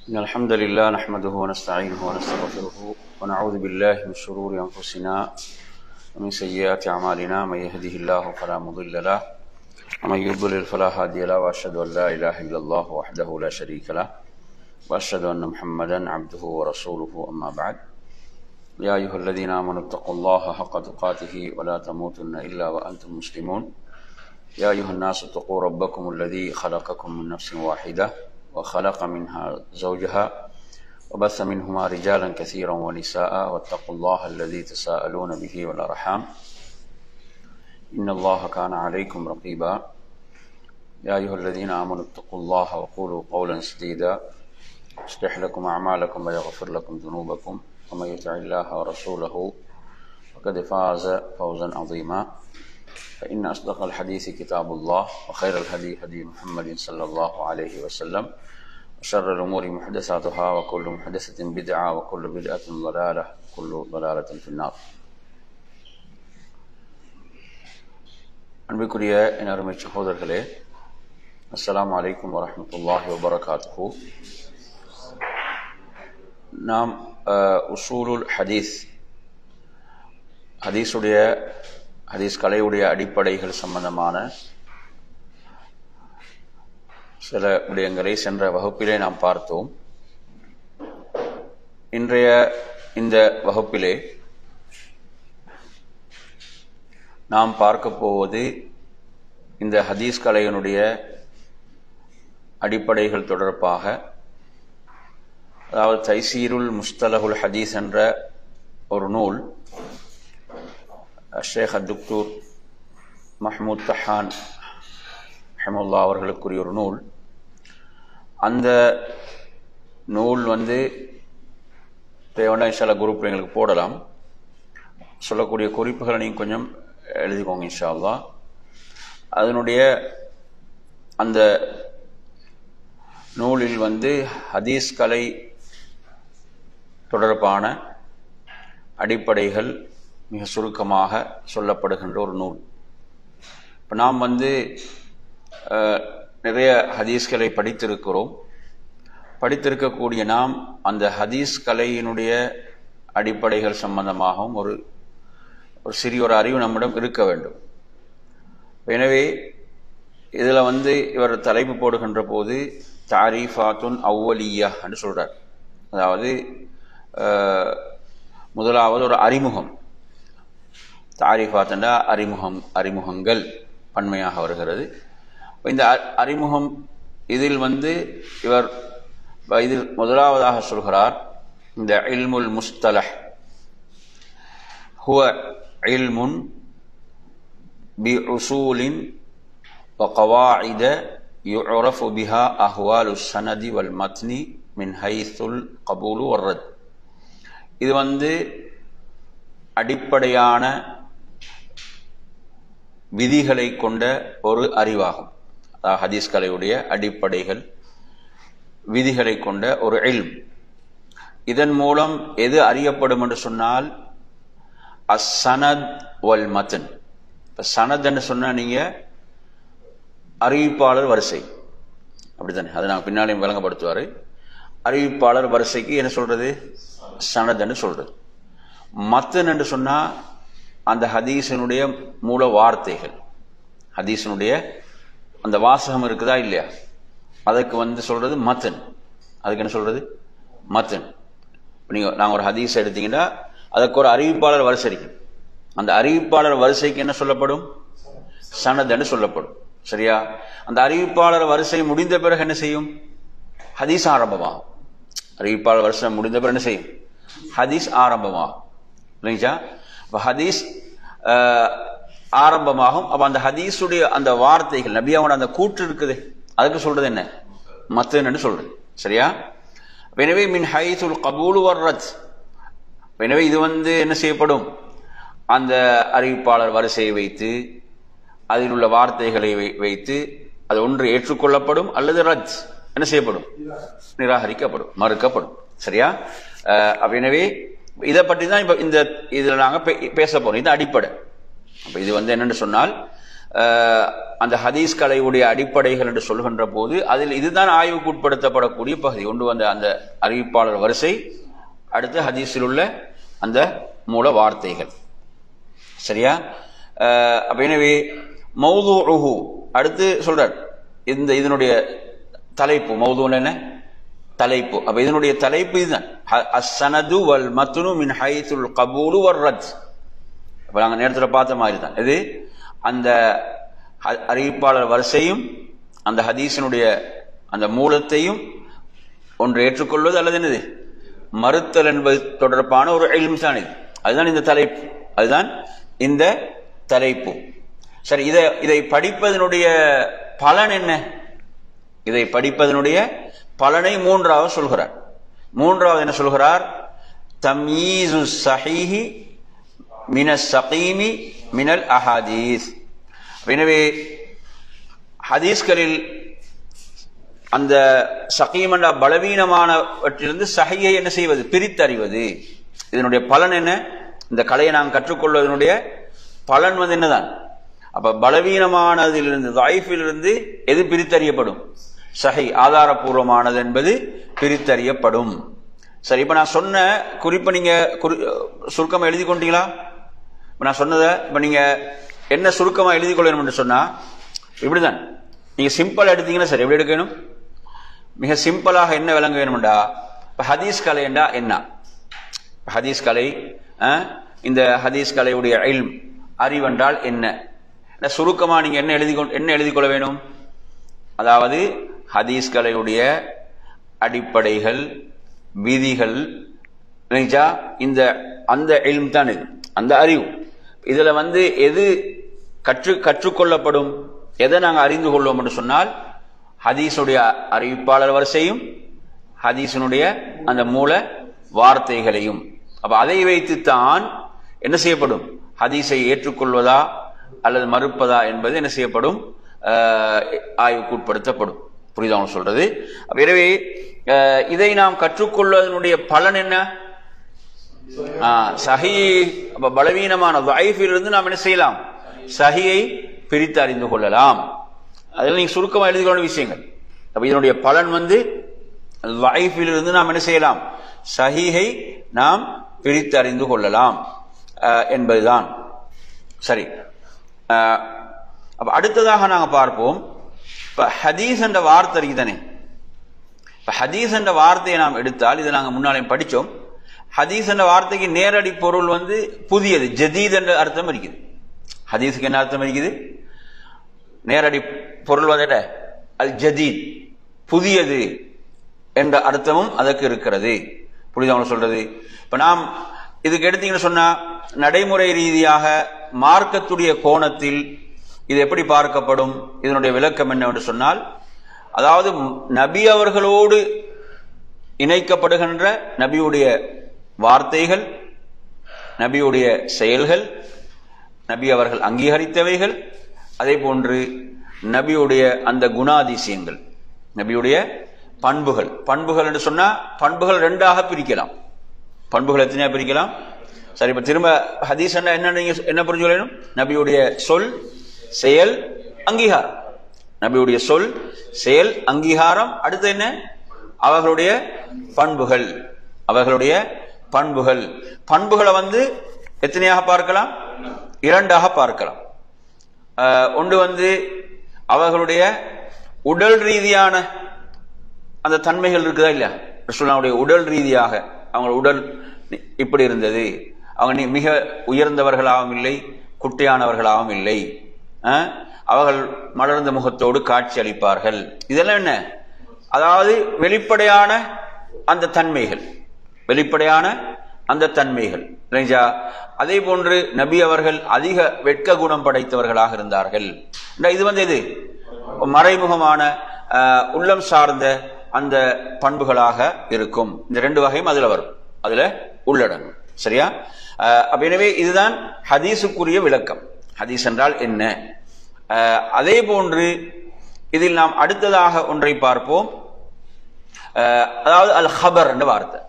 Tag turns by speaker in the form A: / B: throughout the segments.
A: إن الحمد لله نحمده ونستعينه ونستغفره ونعوذ بالله من شرور أنفسنا ومن سيئات أعمالنا من يهده الله فلا مضل له ومن يضلل فلا هادي له وأشهد أن لا إله إلا الله وحده لا شريك له وأشهد أن محمدا عبده ورسوله أما بعد يا أيها الذين آمنوا اتقوا الله حق تقاته ولا تموتن إلا وأنتم مسلمون يا أيها الناس اتقوا ربكم الذي خلقكم من نفس واحدة وخلق منها زوجها وبث منهما رجالا كثيرا ونساء واتقوا الله الذي تساءلون به والأرحام إن الله كان عليكم رقيبا يا أيها الذين آمنوا اتقوا الله وقولوا قولا سديدا يصلح لكم أعمالكم ويغفر لكم ذنوبكم ومن يطع الله ورسوله فقد فاز فوزا عظيما فإن أصدق الحديث كتاب الله وخير الهدي هدي محمد صلى الله عليه وسلم وشر الأمور محدثاتها وكل محدثة بدعة وكل بدعة ضلالة وكل ضلالة في النار. அன்பிற்குரிய என் அருமை சகோதரர்களே, அஸ்ஸலாமு அலைக்கும் வரஹ்மத்துல்லாஹி வபரகாத்துஹு. நாம் உசூலுல் ஹதீஸ் கலையுடைய அடிப்படைகள் சம்பந்தமான சில விடயங்களை சென்ற வகுப்பிலே நாம் பார்த்தோம். இன்றைய இந்த வகுப்பிலே நாம் பார்க்க போவது இந்த ஹதீஸ் கலையினுடைய அடிப்படைகள் தொடர்பாக, அதாவது தைசீருல் முஸ்தலஹுல் ஹதீஸ் என்ற ஒரு நூல் ஷேக் துக்தூர் மஹ்மூத் தஹான் ரஹ்மத்துல்லாஹி அவர்களுக்குரிய ஒரு நூல். அந்த நூல் தேவையான இன்ஷா அல்லாஹ் குரூப்பில் எங்களுக்கு போடலாம். சொல்லக்கூடிய குறிப்புகளை நீங்கள் கொஞ்சம் எழுதிக்கோங்க இன்ஷா அல்லாஹ். அதனுடைய அந்த நூலில் ஹதீஸ் கலை தொடர்பான அடிப்படைகள் மிக சுருக்கமாக சொல்லப்படுகின்ற ஒரு நூல். இப்போ நாம் நிறைய ஹதீஸ்களை படித்திருக்கிறோம். படித்திருக்கக்கூடிய நாம் அந்த ஹதீஸ் கலையினுடைய அடிப்படைகள் சம்பந்தமாகவும் ஒரு சிறிய ஒரு அறிவு நம்மிடம் இருக்க வேண்டும். எனவே இதில் இவர் தலைப்பு போடுகின்ற போது தாரீஃபாத்துன் அவ்வலியா என்று சொல்றார். அதாவது முதலாவது ஒரு அறிமுகம். தாரீஃபாத் என்ற அறிமுகங்கள் பன்மையாக வருகிறது. இந்த அறிமுகம் இதில் இவர் இதில் முதலாவதாக சொல்கிறார், இந்த இல்முல் முஸ்தலஹ் ஹுவ இல்முன் பி உசூலின் வ கவாயித யுஅரஃபு பிஹா அஹ்வாலு ஸனதி வல் மத்னி மின் ஹைசுல் கபூலு வர்ரத். இது அடிப்படையான விதிகளை கொண்ட ஒரு அறிவாகும். அதாவது ஹதீஸ் கலையுடைய அடிப்படைகள் விதிகளை கொண்ட ஒரு இல்ம். இதன் மூலம் எது அறியப்படும் என்று சொன்னால் அஸ்ஸனத் வல் மத்ன். சனத் என்று சொன்னா நீங்க அறிவிப்பாளர் வரிசை, அப்படித்தானே? அதை நான் பின்னாலையும் விளங்கப்படுத்துவாரு. அறிவிப்பாளர் வரிசைக்கு என்ன சொல்றது? சனத் என்று சொல்றது. மத்ன் என்று சொன்னா அந்த ஹதீஸினுடைய மூல வார்த்தைகள், ஹதீஸினுடைய அந்த வாசகம் இருக்குதா இல்லையா, அதுக்கு சொல்றது மத்ன். அதுக்கு என்ன சொல்றது? மத்ன். நாங்கள் ஒரு ஹதீஸ் எடுத்தீங்கன்னா அதுக்கு ஒரு அறிவிப்பாளர் வரிசை இருக்கு. அந்த அறிவிப்பாளர் வரிசைக்கு என்ன சொல்லப்படும்? சனத் என்று சொல்லப்படும். சரியா? அந்த அறிவிப்பாளர் வரிசை முடிந்த பிறகு என்ன செய்யும்? ஹதீஸ் ஆரம்பமாகும். அறிவிப்பாளர் வரிசை முடிந்த பிறகு என்ன செய்யும்? ஹதீஸ் ஆரம்பமாகும். இல்லைங்களா? அப்ப ஹதீஸ் ஆரம்பமாகும். அப்ப அந்த ஹதீஸுடைய அந்த வார்த்தைகள், நபியாவோட அந்த கூற்று இருக்குது, அதுக்கு சொல்றது என்ன? மத்ன் சொல்றது. சரியா? எனவே மின் ஹைசுல் கபூலு வர்ரத். எனவே இது என்ன செய்யப்படும்? அந்த அறிவிப்பாளர் வரிசையை வைத்து அதில் உள்ள வார்த்தைகளை வைத்து அது ஒன்று ஏற்றுக்கொள்ளப்படும் அல்லது ரத் என்ன செய்யப்படும்? நிராகரிக்கப்படும், மறுக்கப்படும். சரியா? எனவே இதை பற்றி தான் இப்ப இந்த இதுல நாங்க பேச போறோம். இது அடிப்படை. அப்ப இது என்னன்னு சொன்னால் அந்த ஹதீஸ்களையுடைய அடிப்படைகள் என்று சொல்கின்ற போது அதில் இதுதான் ஆய்வுக்கு உட்படுத்தப்படக்கூடிய பகுதி. ஒன்று வந்து அந்த அறிவிப்பாளர் வரிசை, அடுத்து ஹதீஸில் உள்ள அந்த மூல வார்த்தைகள். சரியா? அப்ப எனவே மௌதுஉஹு அடுத்து சொல்றார், இதனுடைய தலைப்பு. மௌதுஉ என்ன? தலைப்பு. அப்ப இதனுடைய தலைப்பு இதுதான், அஸ்ஸனது வல் மத்னு மின் ஹைதுல் கபூலு வர் ரத். அப்ப நாங்க நேரத்தில் பார்த்த மாதிரி தான் இது. அந்த அறிவிப்பாளர் வரிசையும் அந்த ஹதீஸினுடைய அந்த மூலத்தையும் ஒன்று ஏற்றுக்கொள்வது அல்லது என்னது மறுத்தல் என்பது தொடர்பான ஒரு இல்ம் தான் இது. அதுதான் இந்த தலைப்பு, அதுதான் இந்த தலைப்பு. சரி, இதை படிப்பதனுடைய பலன் என்ன? இதை படிப்பதனுடைய பலனை மூன்றாவது சொல்கிறார். மூன்றாவது என்ன சொல்கிறார்? தம்யீசு ஸஹீஹி மினஸ் ஸகீமி மினல் அஹாதீஸ். எனவே ஹதீஸ்களில் அந்த ஸகீம் என்ற பலவீனமானவற்றிலிருந்து ஸஹீஹை என்ன செய்வது? பிரித்தறிவது. இதனுடைய பலன் என்ன? இந்த கலையை நாம் கற்றுக்கொள்வதனுடைய பலன் வந்து என்னதான்? அப்ப பலவீனமானதிலிருந்து ضعீஃபிலிருந்து எது பிரித்தறியப்படும்? சஹி, ஆதாரபூர்வமானது என்பது பிரித்தறியப்படும். சரி, இப்ப நான் சொன்ன குறிப்பை நீங்க சுருக்கமா எழுதி கொண்டீங்களா? இப்ப நான் சொன்னதை இப்ப நீங்க என்ன சுருக்கமா எழுதி கொள்ளணும் என்று சொன்னா இப்படிதான். நீங்க சிம்பிளா எடுத்தீங்கன்னா சரி, எப்படி எடுக்கணும்? மிக சிம்பிளாக என்ன விளங்க வேணும்டா, இப்ப ஹதீஸ் கலை என்றா என்ன? ஹதீஸ் கலை, இந்த ஹதீஸ் கலையுடைய இல்ம் அறிவென்றால் என்ன? சுருக்கமா நீங்க என்ன எழுதி கொள்ள வேணும்? அதாவது ஹதீஸ் கலையுடைய அடிப்படைகள், விதிகள், இந்த அந்த இல்ம் தான் இது, அந்த அறிவு. இதுல வந்து எது கற்றுக்கொள்ளப்படும், எதை நாங்கள் அறிந்து கொள்வோம் என்று சொன்னால் ஹதீஸுடைய அறிவிப்பாளர் வரிசையும் ஹதீஸினுடைய அந்த மூல வார்த்தைகளையும். அப்ப அதை வைத்துத்தான் என்ன செய்யப்படும்? ஹதீஸை ஏற்றுக்கொள்வதா அல்லது மறுப்பதா என்பது என்ன செய்யப்படும்? ஆய்வுக்கு உட்படுத்தப்படும். புரியுதா அவங்க சொல்றது? எனவே இதை நாம் கற்றுக்கொள்வதனுடைய பலன் என்ன? சஹி, பலவீனமான ضعீஃபிலிருந்து நாம் என்ன செய்யலாம்? சஹியை பிரித்து அறிந்து கொள்ளலாம். அதில் நீங்க சுருக்கமா எழுதி கொள்ள விஷயங்கள். அப்ப இதனுடைய பலன் வந்து ضعீஃபிலிருந்து நாம் என்ன செய்யலாம்? சஹீஹை நாம் பிரித்து அறிந்து கொள்ளலாம் என்பதுதான். சரி, அப்ப அடுத்ததாக நாங்க பார்ப்போம். இப்ப ஹதீஸ் என்ற வார்த்தை இருக்குதானே, இப்ப ஹதீஸ் என்ற வார்த்தையை நாம் எடுத்தால், இதை நாங்க முன்னாலே படிச்சோம். ஹதீஸ் என்ற வார்த்தைக்கு நேரடி பொருள் வந்து புதியது, ஜதீத் என்ற அர்த்தம் இருக்குது. ஹதீஸுக்கு என்ன அர்த்தம் இருக்குது? நேரடி பொருள் வந்து அல் ஜதீத், புதியது என்ற அர்த்தமும் அதற்கு இருக்கிறது. புரியுதா சொல்றது? இப்ப நாம் இதுக்கு எடுத்தீங்கன்னு சொன்னா, நடைமுறை ரீதியாக மார்க்கத்துடைய கோணத்தில் இது எப்படி பார்க்கப்படும்? இதனுடைய விளக்கம் என்னவென்று சொன்னால், அதாவது நபி அவர்களோடு இணைக்கப்படுகின்ற நபியுடைய வார்த்தைகள், நபியுடைய செயல்கள், நபி அவர்கள் அங்கீகரித்தவைகள், அதே போன்று நபியுடைய அந்த குணாதிசயங்கள், நபியுடைய பண்புகள். பண்புகள் என்று சொன்னா பண்புகள் ரெண்டாக பிரிக்கலாம். பண்புகள் எத்தனையா பிரிக்கலாம்? சரி, இப்ப திரும்ப ஹதீஸ் என்ன நீங்க என்ன புரிஞ்சுக்கணும்? நபியுடைய சொல், செயல், அங்கீகாரம். நபியுடைய சொல், செயல், அங்கீகாரம். அடுத்து என்ன? அவர்களுடைய பண்புகள். அவர்களுடைய பண்புகள். பண்புகளை வந்து எத்தனையாக பார்க்கலாம்? இரண்டாக பார்க்கலாம். ஒன்று வந்து அவர்களுடைய உடல் ரீதியான அந்த தன்மைகள் இருக்குதா இல்லையா? ரசூலுல்லாஹ்வுடைய உடல் ரீதியாக அவங்க உடல் இப்படி இருந்தது, அவங்க மிக உயர்ந்தவர்களாகவும் இல்லை, குட்டையானவர்களாகவும் இல்லை, அவர்கள் மலர்ந்த முகத்தோடு காட்சி அளிப்பார்கள். இதெல்லாம் என்ன? அதாவது வெளிப்படையான அந்த தன்மைகள், வெளிப்படையான அந்த தன்மைகள். அதே போன்று நபி அவர்கள் அதிக வெட்க குணம் படைத்தவர்களாக இருந்தார்கள். இது வந்து எது? மறைமுகமான உள்ளம் சார்ந்த அந்த பண்புகளாக இருக்கும். இந்த ரெண்டு வகையும் அதுல வரும், அதுல உள்ளடங்கும். சரியா? அப்ப எனவே இதுதான் ஹதீஸுக்குரிய விளக்கம். ஹதீஸ் என்றால் என்ன? அதே போன்று இதில் நாம் அடுத்ததாக ஒன்றை பார்ப்போம். அதாவது அல் ஹபர் என்ற வார்த்தை.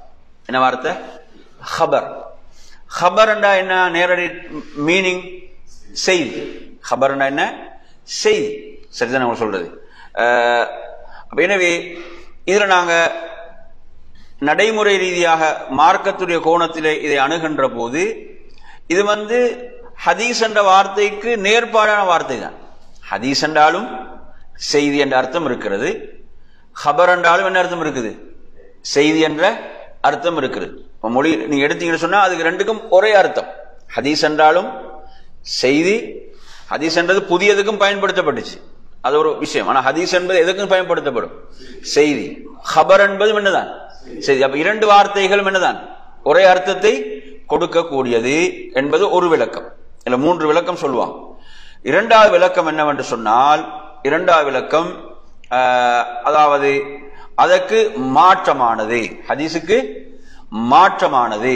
A: என்ன வார்த்தை? ஹபர். ஹபர் என்றா என்ன? நேரடி மீனிங் செய்தி. ஹபர் என்ன? செய்தி. சரிதான் நம்ம சொல்றது. எனவே இதுல நாங்க நடைமுறை ரீதியாக மார்க்கத்துடைய கோணத்திலே இதை அணுகின்ற போது இது ஹதீஸ் என்ற வார்த்தைக்கு நேர்பாடான வார்த்தை தான். ஹதீஸ் என்றாலும் செய்தி என்ற அர்த்தம் இருக்கிறது, ஹபர் என்றாலும் என்ன அர்த்தம் இருக்குது, செய்தி என்ற அர்த்தம் இருக்கிறது. மொழி நீங்க எடுத்தீங்கன்னு சொன்னா அதுக்கு ரெண்டுக்கும் ஒரே அர்த்தம். ஹதீஸ் என்றாலும் செய்தி, ஹதீஸ் என்றது புதியதுக்கும் பயன்படுத்தப்பட்டுச்சு, அது ஒரு விஷயம். ஆனா ஹதீஸ் என்பது எதுக்கும் பயன்படுத்தப்படும், செய்தி. ஹபர் என்பதும் என்னதான், செய்தி. அப்ப இரண்டு வார்த்தைகளும் என்னதான் ஒரே அர்த்தத்தை கொடுக்கக்கூடியது என்பது ஒரு விளக்கம். இல்ல 3 விளக்கம் சொல்லுவாங்க. இரண்டாவது விளக்கம் என்னவென்று சொன்னால், இரண்டாவது விளக்கம் அதாவது அதற்கு மாற்றமானது, ஹதீஸுக்கு மாற்றமானது.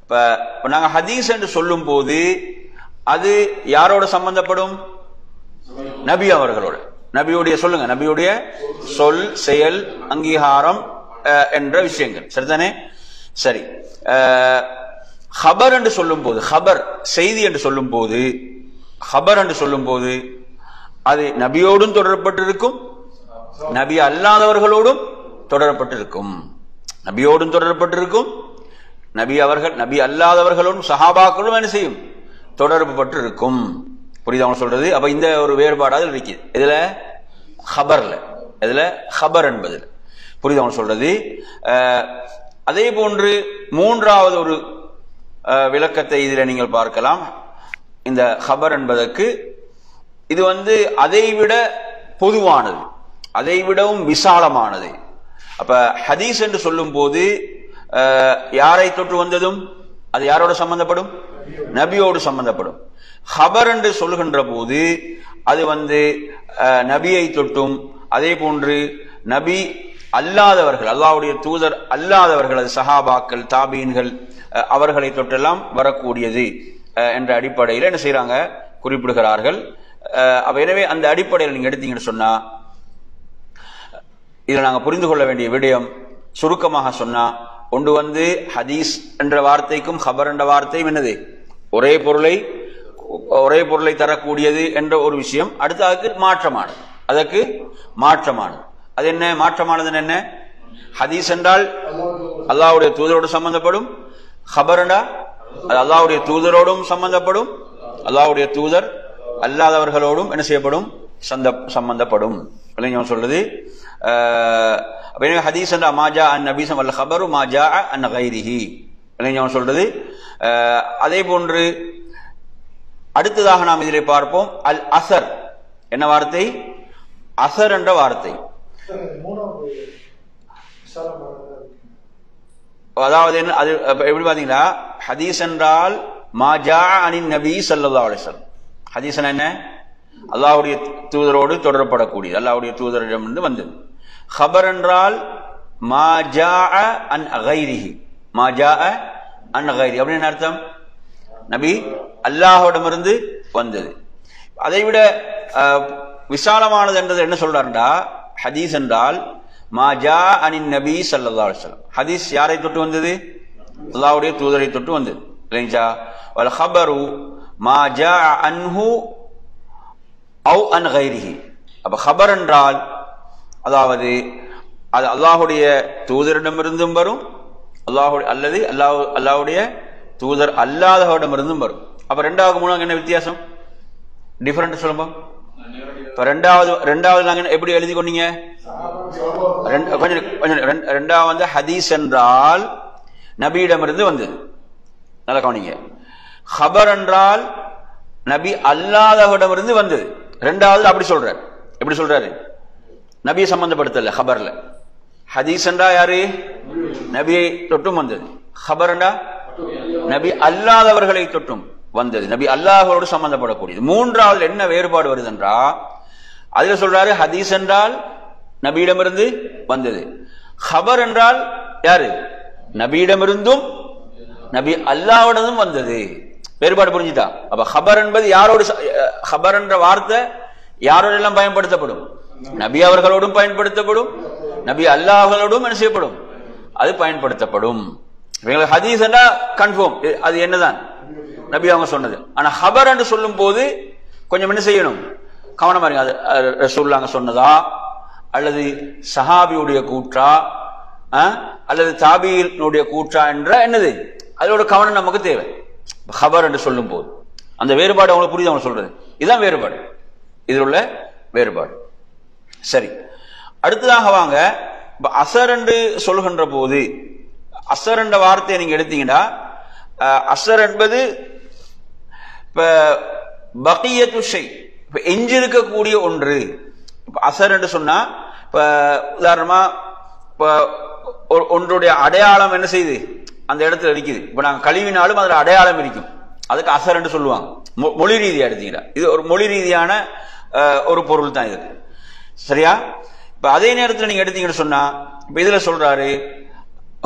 A: இப்ப நாங்க ஹதீஸ் என்று சொல்லும் போது அது யாரோட சம்பந்தப்படும், நபி அவர்களோட. நபியுடைய சொல்லுங்க, நபியுடைய சொல், செயல், அங்கீகாரம் என்ற விஷயங்கள். சரிதானே? சரி. ஹபர் என்று சொல்லும் போது, ஹபர் செய்தி என்று சொல்லும் போது, ஹபர் என்று சொல்லும் போது அது நபியோடும் தொடரப்பட்டிருக்கும், நபி அல்லாதவர்களோடும் தொடரப்பட்டிருக்கும். நபியோடும் தொடரப்பட்டிருக்கும், நபி அல்லாதவர்களோடும் சஹாபாக்களும் என்ன செய்யும், தொடர்பு பட்டிருக்கும். புரியுது அவங்க சொல்றது? அப்ப இந்த ஒரு வேறுபாடு அதில் இருக்குது. இதுல ஹபர்ல, இதுல ஹபர் என்பது புரியுது அவங்க சொல்றது. அதே போன்று மூன்றாவது ஒரு விளக்கத்தை இதில் நீங்கள் பார்க்கலாம். இந்த ஹபர் என்பதற்கு இது அதைவிட பொதுவானது, அதைவிடவும் விசாலமானது. அப்ப ஹதீஸ் என்று சொல்லும் போது யாரை தொற்று வந்ததும் அது யாரோட சம்பந்தப்படும், நபியோடு சம்பந்தப்படும். ஹபர் என்று சொல்லுகின்ற போது அது நபியை தொட்டும், அதே போன்று நபி அல்லாதவர்கள், அல்லாஹ்வுடைய தூதர் அல்லாதவர்கள், அது சஹாபாக்கள், தாபீன்கள், அவர்களை தொட்டெல்லாம் வரக்கூடியது என்ற அடிப்படையில் என்ன செய்யறாங்க, குறிப்பிடுகிறார்கள். எனவே அந்த அடிப்படையில் நீங்க எடுத்தீங்கன்னு சொன்னா இதில் நாங்க புரிந்து கொள்ள வேண்டிய விடயம் சுருக்கமாக சொன்னா, ஒன்று ஹதீஸ் என்ற வார்த்தைக்கும் ஹபர் என்ற வார்த்தையும் என்னது, ஒரே பொருளை தரக்கூடியது என்ற ஒரு விஷயம். அடுத்து அதுக்கு மாற்றமானது, அதற்கு மாற்றமானது. அது என்ன மாற்றமானது? என்ன, ஹதீஸ் என்றால் அல்லாஹ்வுடைய தூதரோடு சம்பந்தப்படும், ஹபர் என்றால் அது அல்லாஹ்வுடைய தூதரோடும் சம்பந்தப்படும், அல்லாஹ்வுடைய தூதர் அல்லாதவர்களோடும் என்ன செய்யப்படும், சம்பந்தப்படும். சொல்றது ஹதீஸ் என்ற மாஜா அன் நபீசம் அல்ல ஹபரு மாஜா அன் கைரிஹி சொல்றது. அதே போன்று அடுத்ததாக நாம் இதிலே பார்ப்போம் அல் அசர். என்ன வார்த்தை? அசர் என்ற வார்த்தை. அதாவது என்ன, அது எப்படி பாத்தீங்கன்னா, ஹதீஸ் என்றால் மாஜா அனின் நபி ஸல்லல்லாஹு அலைஹி வஸல்லம். ஹதீஸ் என்ன, அல்லாஹ்வுடைய தூதரோடு தொடரப்படக்கூடியது, அல்லாஹ்வுடைய தூதரிடமிருந்து வந்தது. ஹபர் என்றால் மாஜா அன் கைரிஹி, மாஜா அன் கைரி அப்படின்னு அர்த்தம், நபி அல்லாஹ்விடமிருந்து வந்தது. அதைவிட விசாலமானது என்றது என்ன சொல்றாருண்டா, ஹதீஸ் என்றால் மாஜா அனின் நபி ஸல்லல்லாஹு அலைஹி வஸல்லம். ஹதீஸ் யாரை தொட்டு வந்தது, அல்லாஹ்வுடைய தூதரை தொட்டு வந்தது. இல்லைங்களா? வல் ஹபரு மாஜா அன்ஹு அவ் அன் கைரிஹி. அப்ப ஹபர் என்றால் அதாவது அது அல்லாஹ்வுடைய தூதரிடமிருந்தும் வரும், அல்லாஹ்வுடைய தூதர் அல்லாதவரிடமிருந்தும் வரும். அப்ப ரெண்டாவது மூணாவது என்ன வித்தியாசம், டிஃபரெண்ட் சொல்லுங்க. இப்ப ரெண்டாவது நாங்க எப்படி எழுதி கொண்டீங்க, ரெண்டாவது ஹதீஸ் என்றால் நபியிடமிருந்து வந்தது, நல்லா கவனிங்க. ஹபர் என்றால் நபி அல்லாதவரிடமிருந்து வந்தது. ரெண்டாவது அப்படி சொல்றாரு. எப்படி சொல்றாரு, நபியை சம்பந்தப்படுத்தல ஹபர்ல. ஹதீஸ் என்றா யாரு, நபியை தொட்டும் வந்தது. ஹபர் என்றா நபி அல்லாதவர்களை தொட்டும் வந்தது, நபி அல்லாஹ்வோடு சம்பந்தப்படக்கூடியது. மூன்றாவது என்ன வேறுபாடு வருது என்றா, அதுல சொல்றாரு ஹதீஸ் என்றால் நபியிடமிருந்து வந்தது, ஹபர் என்றால் யாரு, நபியிடமிருந்தும் நபி அல்லாஹ்விடமும் வந்தது. வேறுபாடு புரிஞ்சுதா? அப்ப ஹபர் என்பது யாரோடு, ஹபர் என்ற வார்த்தை யாரோடு எல்லாம் பயன்படுத்தப்படும், நபி அவர்களோடும் பயன்படுத்தப்படும், நபி அல்லாஹ்களோடும் என்ன செய்யப்படும், அது பயன்படுத்தப்படும். ஹதீஸ் என்றா கன்ஃபார்ம், அது என்னதான் நபி அவங்க சொன்னது. ஆனா ஹபர் என்று சொல்லும் போது கொஞ்சம் என்ன செய்யணும், கவனமா இருங்க. அது ரசூலுல்லாஹ் சொன்னதா அல்லது சஹாபியுடைய கூற்றா அல்லது தாபீனுடைய கூற்றா என்ற என்னது அதோட கவனம் நமக்கு தேவை. ஹபர் என்று சொல்லும் போது அந்த வேறுபாடு அவங்களுக்கு புரியுது. அவங்க சொல்றது இதுதான் வேறுபாடு, இதில் உள்ள வேறுபாடு. சரி, அடுத்ததாக வாங்க. இப்ப அசர் என்று சொல்கின்ற போது அசர் என்ற வார்த்தையை நீங்க எடுத்தீங்கன்னா அசர் என்பது இப்ப பகியத்து ஷை, இப்ப எஞ்சிருக்கக்கூடிய ஒன்று. இப்ப அசர் என்று சொன்னா இப்ப உதாரணமா இப்ப ஒன்றுடைய அடையாளம் என்ன செய்யுது அந்த இடத்துல இருக்குது. இப்ப நாங்க கழுவினாலும் அதுல அடையாளம் இருக்கும், அதுக்கு அசர் என்று சொல்லுவாங்க. மொழி ரீதியா எடுத்தீங்கன்னா இது ஒரு மொழி ரீதியான ஒரு பொருள் தான் இது. சரியா? இப்ப அதே நேரத்தில் நீங்க எடுத்தீங்கன்னு சொன்னா இப்ப இதுல சொல்றாரு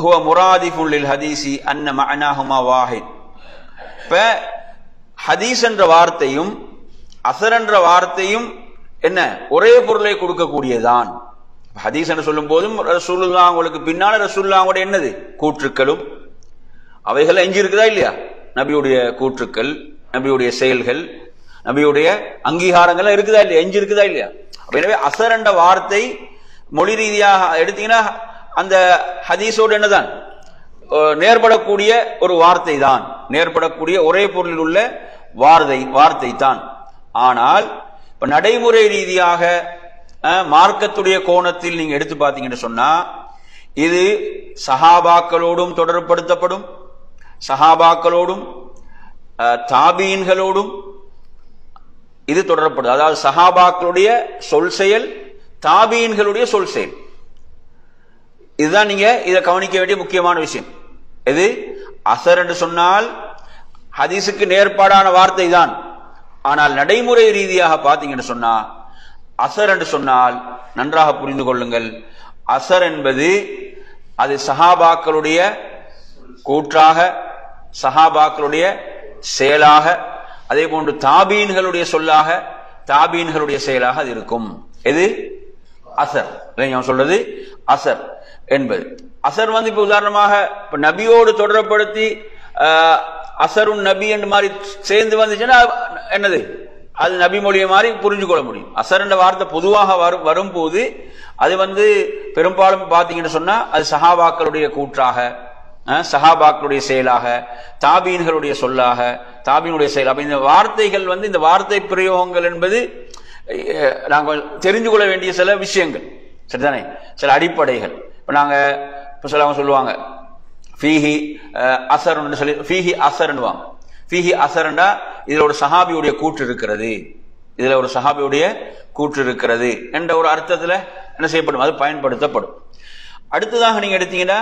A: ஹுவ முராதிஃபுன் லில் ஹதீஸி அன்ன மஅனாஹுமா வாஹித். இப்ப ஹதீஸ் என்ற வார்த்தையும் அசர் என்ற வார்த்தையும் என்ன ஒரே பொருளை கொடுக்கக்கூடியதான். ஹதீஸ் என்று சொல்லும் போதும் ரசூலுல்லாஹ் உங்களுக்கு பின்னால ரசூலுல்லாஹ்வுடைய என்னது கூற்றுக்களும் அவைகள் எஞ்சி இருக்குதா இல்லையா? நபியுடைய கூற்றுக்கள், நபியுடைய செயல்கள், நபியுடைய அங்கீகாரங்கள் இருக்குதா இல்லையா? எஞ்சி இருக்குதா இல்லையா? எனவே அசர் என்ற வார்த்தை மொழி ரீதியாக எடுத்தீங்கன்னா அந்த ஹதீஸோடு என்னதான் நேர்படக்கூடிய ஒரு வார்த்தை தான், நேர்படக்கூடிய ஒரே பொருளில் உள்ள வார்த்தை தான். ஆனால் இப்ப நடைமுறை ரீதியாக மார்க்கத்துடைய கோணத்தில் நீங்க எடுத்து பார்த்தீங்கன்னு சொன்னா இது சஹாபாக்களோடும் தொடர்படுத்தப்படும், சஹாபாக்களோடும் தாபீன்களோடும் இது தொடரப்படுது. அதாவது சஹாபாக்களுடைய சொல் செயல், தாபீன்களுடைய சொல் செயல். இதுதான் நீங்க இதை கவனிக்க வேண்டிய முக்கியமான விஷயம். எது அசர் என்று சொன்னால் ஹதீஸுக்கு நேர்பாடான வார்த்தை தான். ஆனால் நடைமுறை ரீதியாக பார்த்தீங்கன்னு சொன்னா அசர் என்று சொன்னால் நன்றாக புரிந்து கொள்ளுங்கள், அசர் என்பது அது சஹாபாக்களுடைய கூற்றாக, சஹாபாக்களுடைய செயலாக, அதே போன்று தாபீன்களுடைய சொல்லாக, தாபீன்களுடைய செயலாக அது இருக்கும். எது அசர் சொல்றது அசர் என்பது. அசர் வந்து இப்ப உதாரணமாக இப்ப நபியோடு தொடர்படுத்தி அசருன் நபி என்று மாதிரி சேர்ந்து வந்துச்சுன்னா என்னது அது நபி மொழியை மாதிரி புரிஞ்சு கொள்ள முடியும். அசர் என்ற வார்த்தை பொதுவாக வரும்போது அது வந்து பெரும்பாலும் பார்த்தீங்கன்னு சொன்னா அது சஹாபாக்களுடைய கூற்றாக, சஹாபாக்களுடைய செயலாக, தாபீன்களுடைய சொல்லாக, தாபீனுடைய செயல். அப்ப இந்த வார்த்தைகள் வந்து இந்த வார்த்தை பிரயோகங்கள் என்பது நாங்கள் தெரிந்து கொள்ள வேண்டிய சில விஷயங்கள், சரிதானே, சில அடிப்படைகள். இப்ப நாங்க இப்ப சிலவங்க சொல்லுவாங்க ஃபீஹி அசர்னு சொல்லி ஃபீஹி அசர்னுவாங்க. ஃபீஹி அசர்ண்டா இதுல ஒரு சஹாபியுடைய கூற்று இருக்கிறது, இதுல ஒரு சஹாபியுடைய கூற்று இருக்கிறது என்ற ஒரு அர்த்தத்துல என்ன செய்யப்படும், அது பயன்படுத்தப்படும். அடுத்ததாக நீங்க எடுத்தீங்கன்னா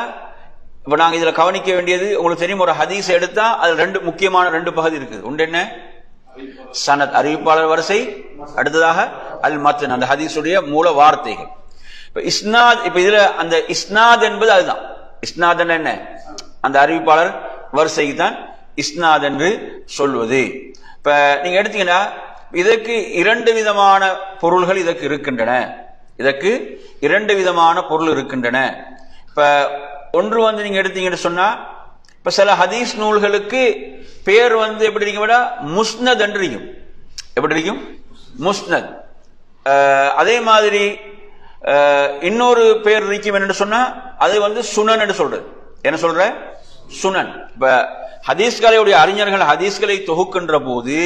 A: இப்ப நாங்க இதுல கவனிக்க வேண்டியது உங்களுக்கு தெரியும், ஒரு ஹதீஸ் எடுத்தா அது முக்கியமான ரெண்டு பகுதி இருக்குது. ஒன்று என்ன, சனத் அறிவிப்பாளர் வரிசை, அடுத்ததாக அல் மத்ன் அந்த ஹதீஸுடைய மூல வார்த்தைகள். இப்ப இஸ்னாத், இப்ப இதுல அந்த இஸ்னாத் என்பது அதுதான். இஸ்னாத் என்ன, அந்த அறிவிப்பாளர் வரிசைக்கு தான் இஸ்னாத் என்று சொல்வது. இப்ப நீங்க எடுத்தீங்கன்னா இதற்கு இரண்டு விதமான பொருள்கள் இதற்கு இருக்கின்றன, இதற்கு இரண்டு விதமான பொருள் இருக்கின்றன. இப்ப ஒன்று வந்து நீங்க எடுத்தீங்கன்னு சொன்னா இப்ப சில ஹதீஸ் நூல்களுக்கு பேர் வந்து எப்படி இருக்கீங்க, முஸ்னத் என்று இருக்கும். எப்படி இருக்கும், முஸ்னத். அதே மாதிரி இன்னொரு பேர் இருக்கும் என்று சொன்னா அது வந்து சுனன் என்று சொல்றது. என்ன சொல்ற, சுனன். இப்ப ஹதீஸ்களுடைய அறிஞர்கள் ஹதீஸ்களை தொகுக்கின்ற போது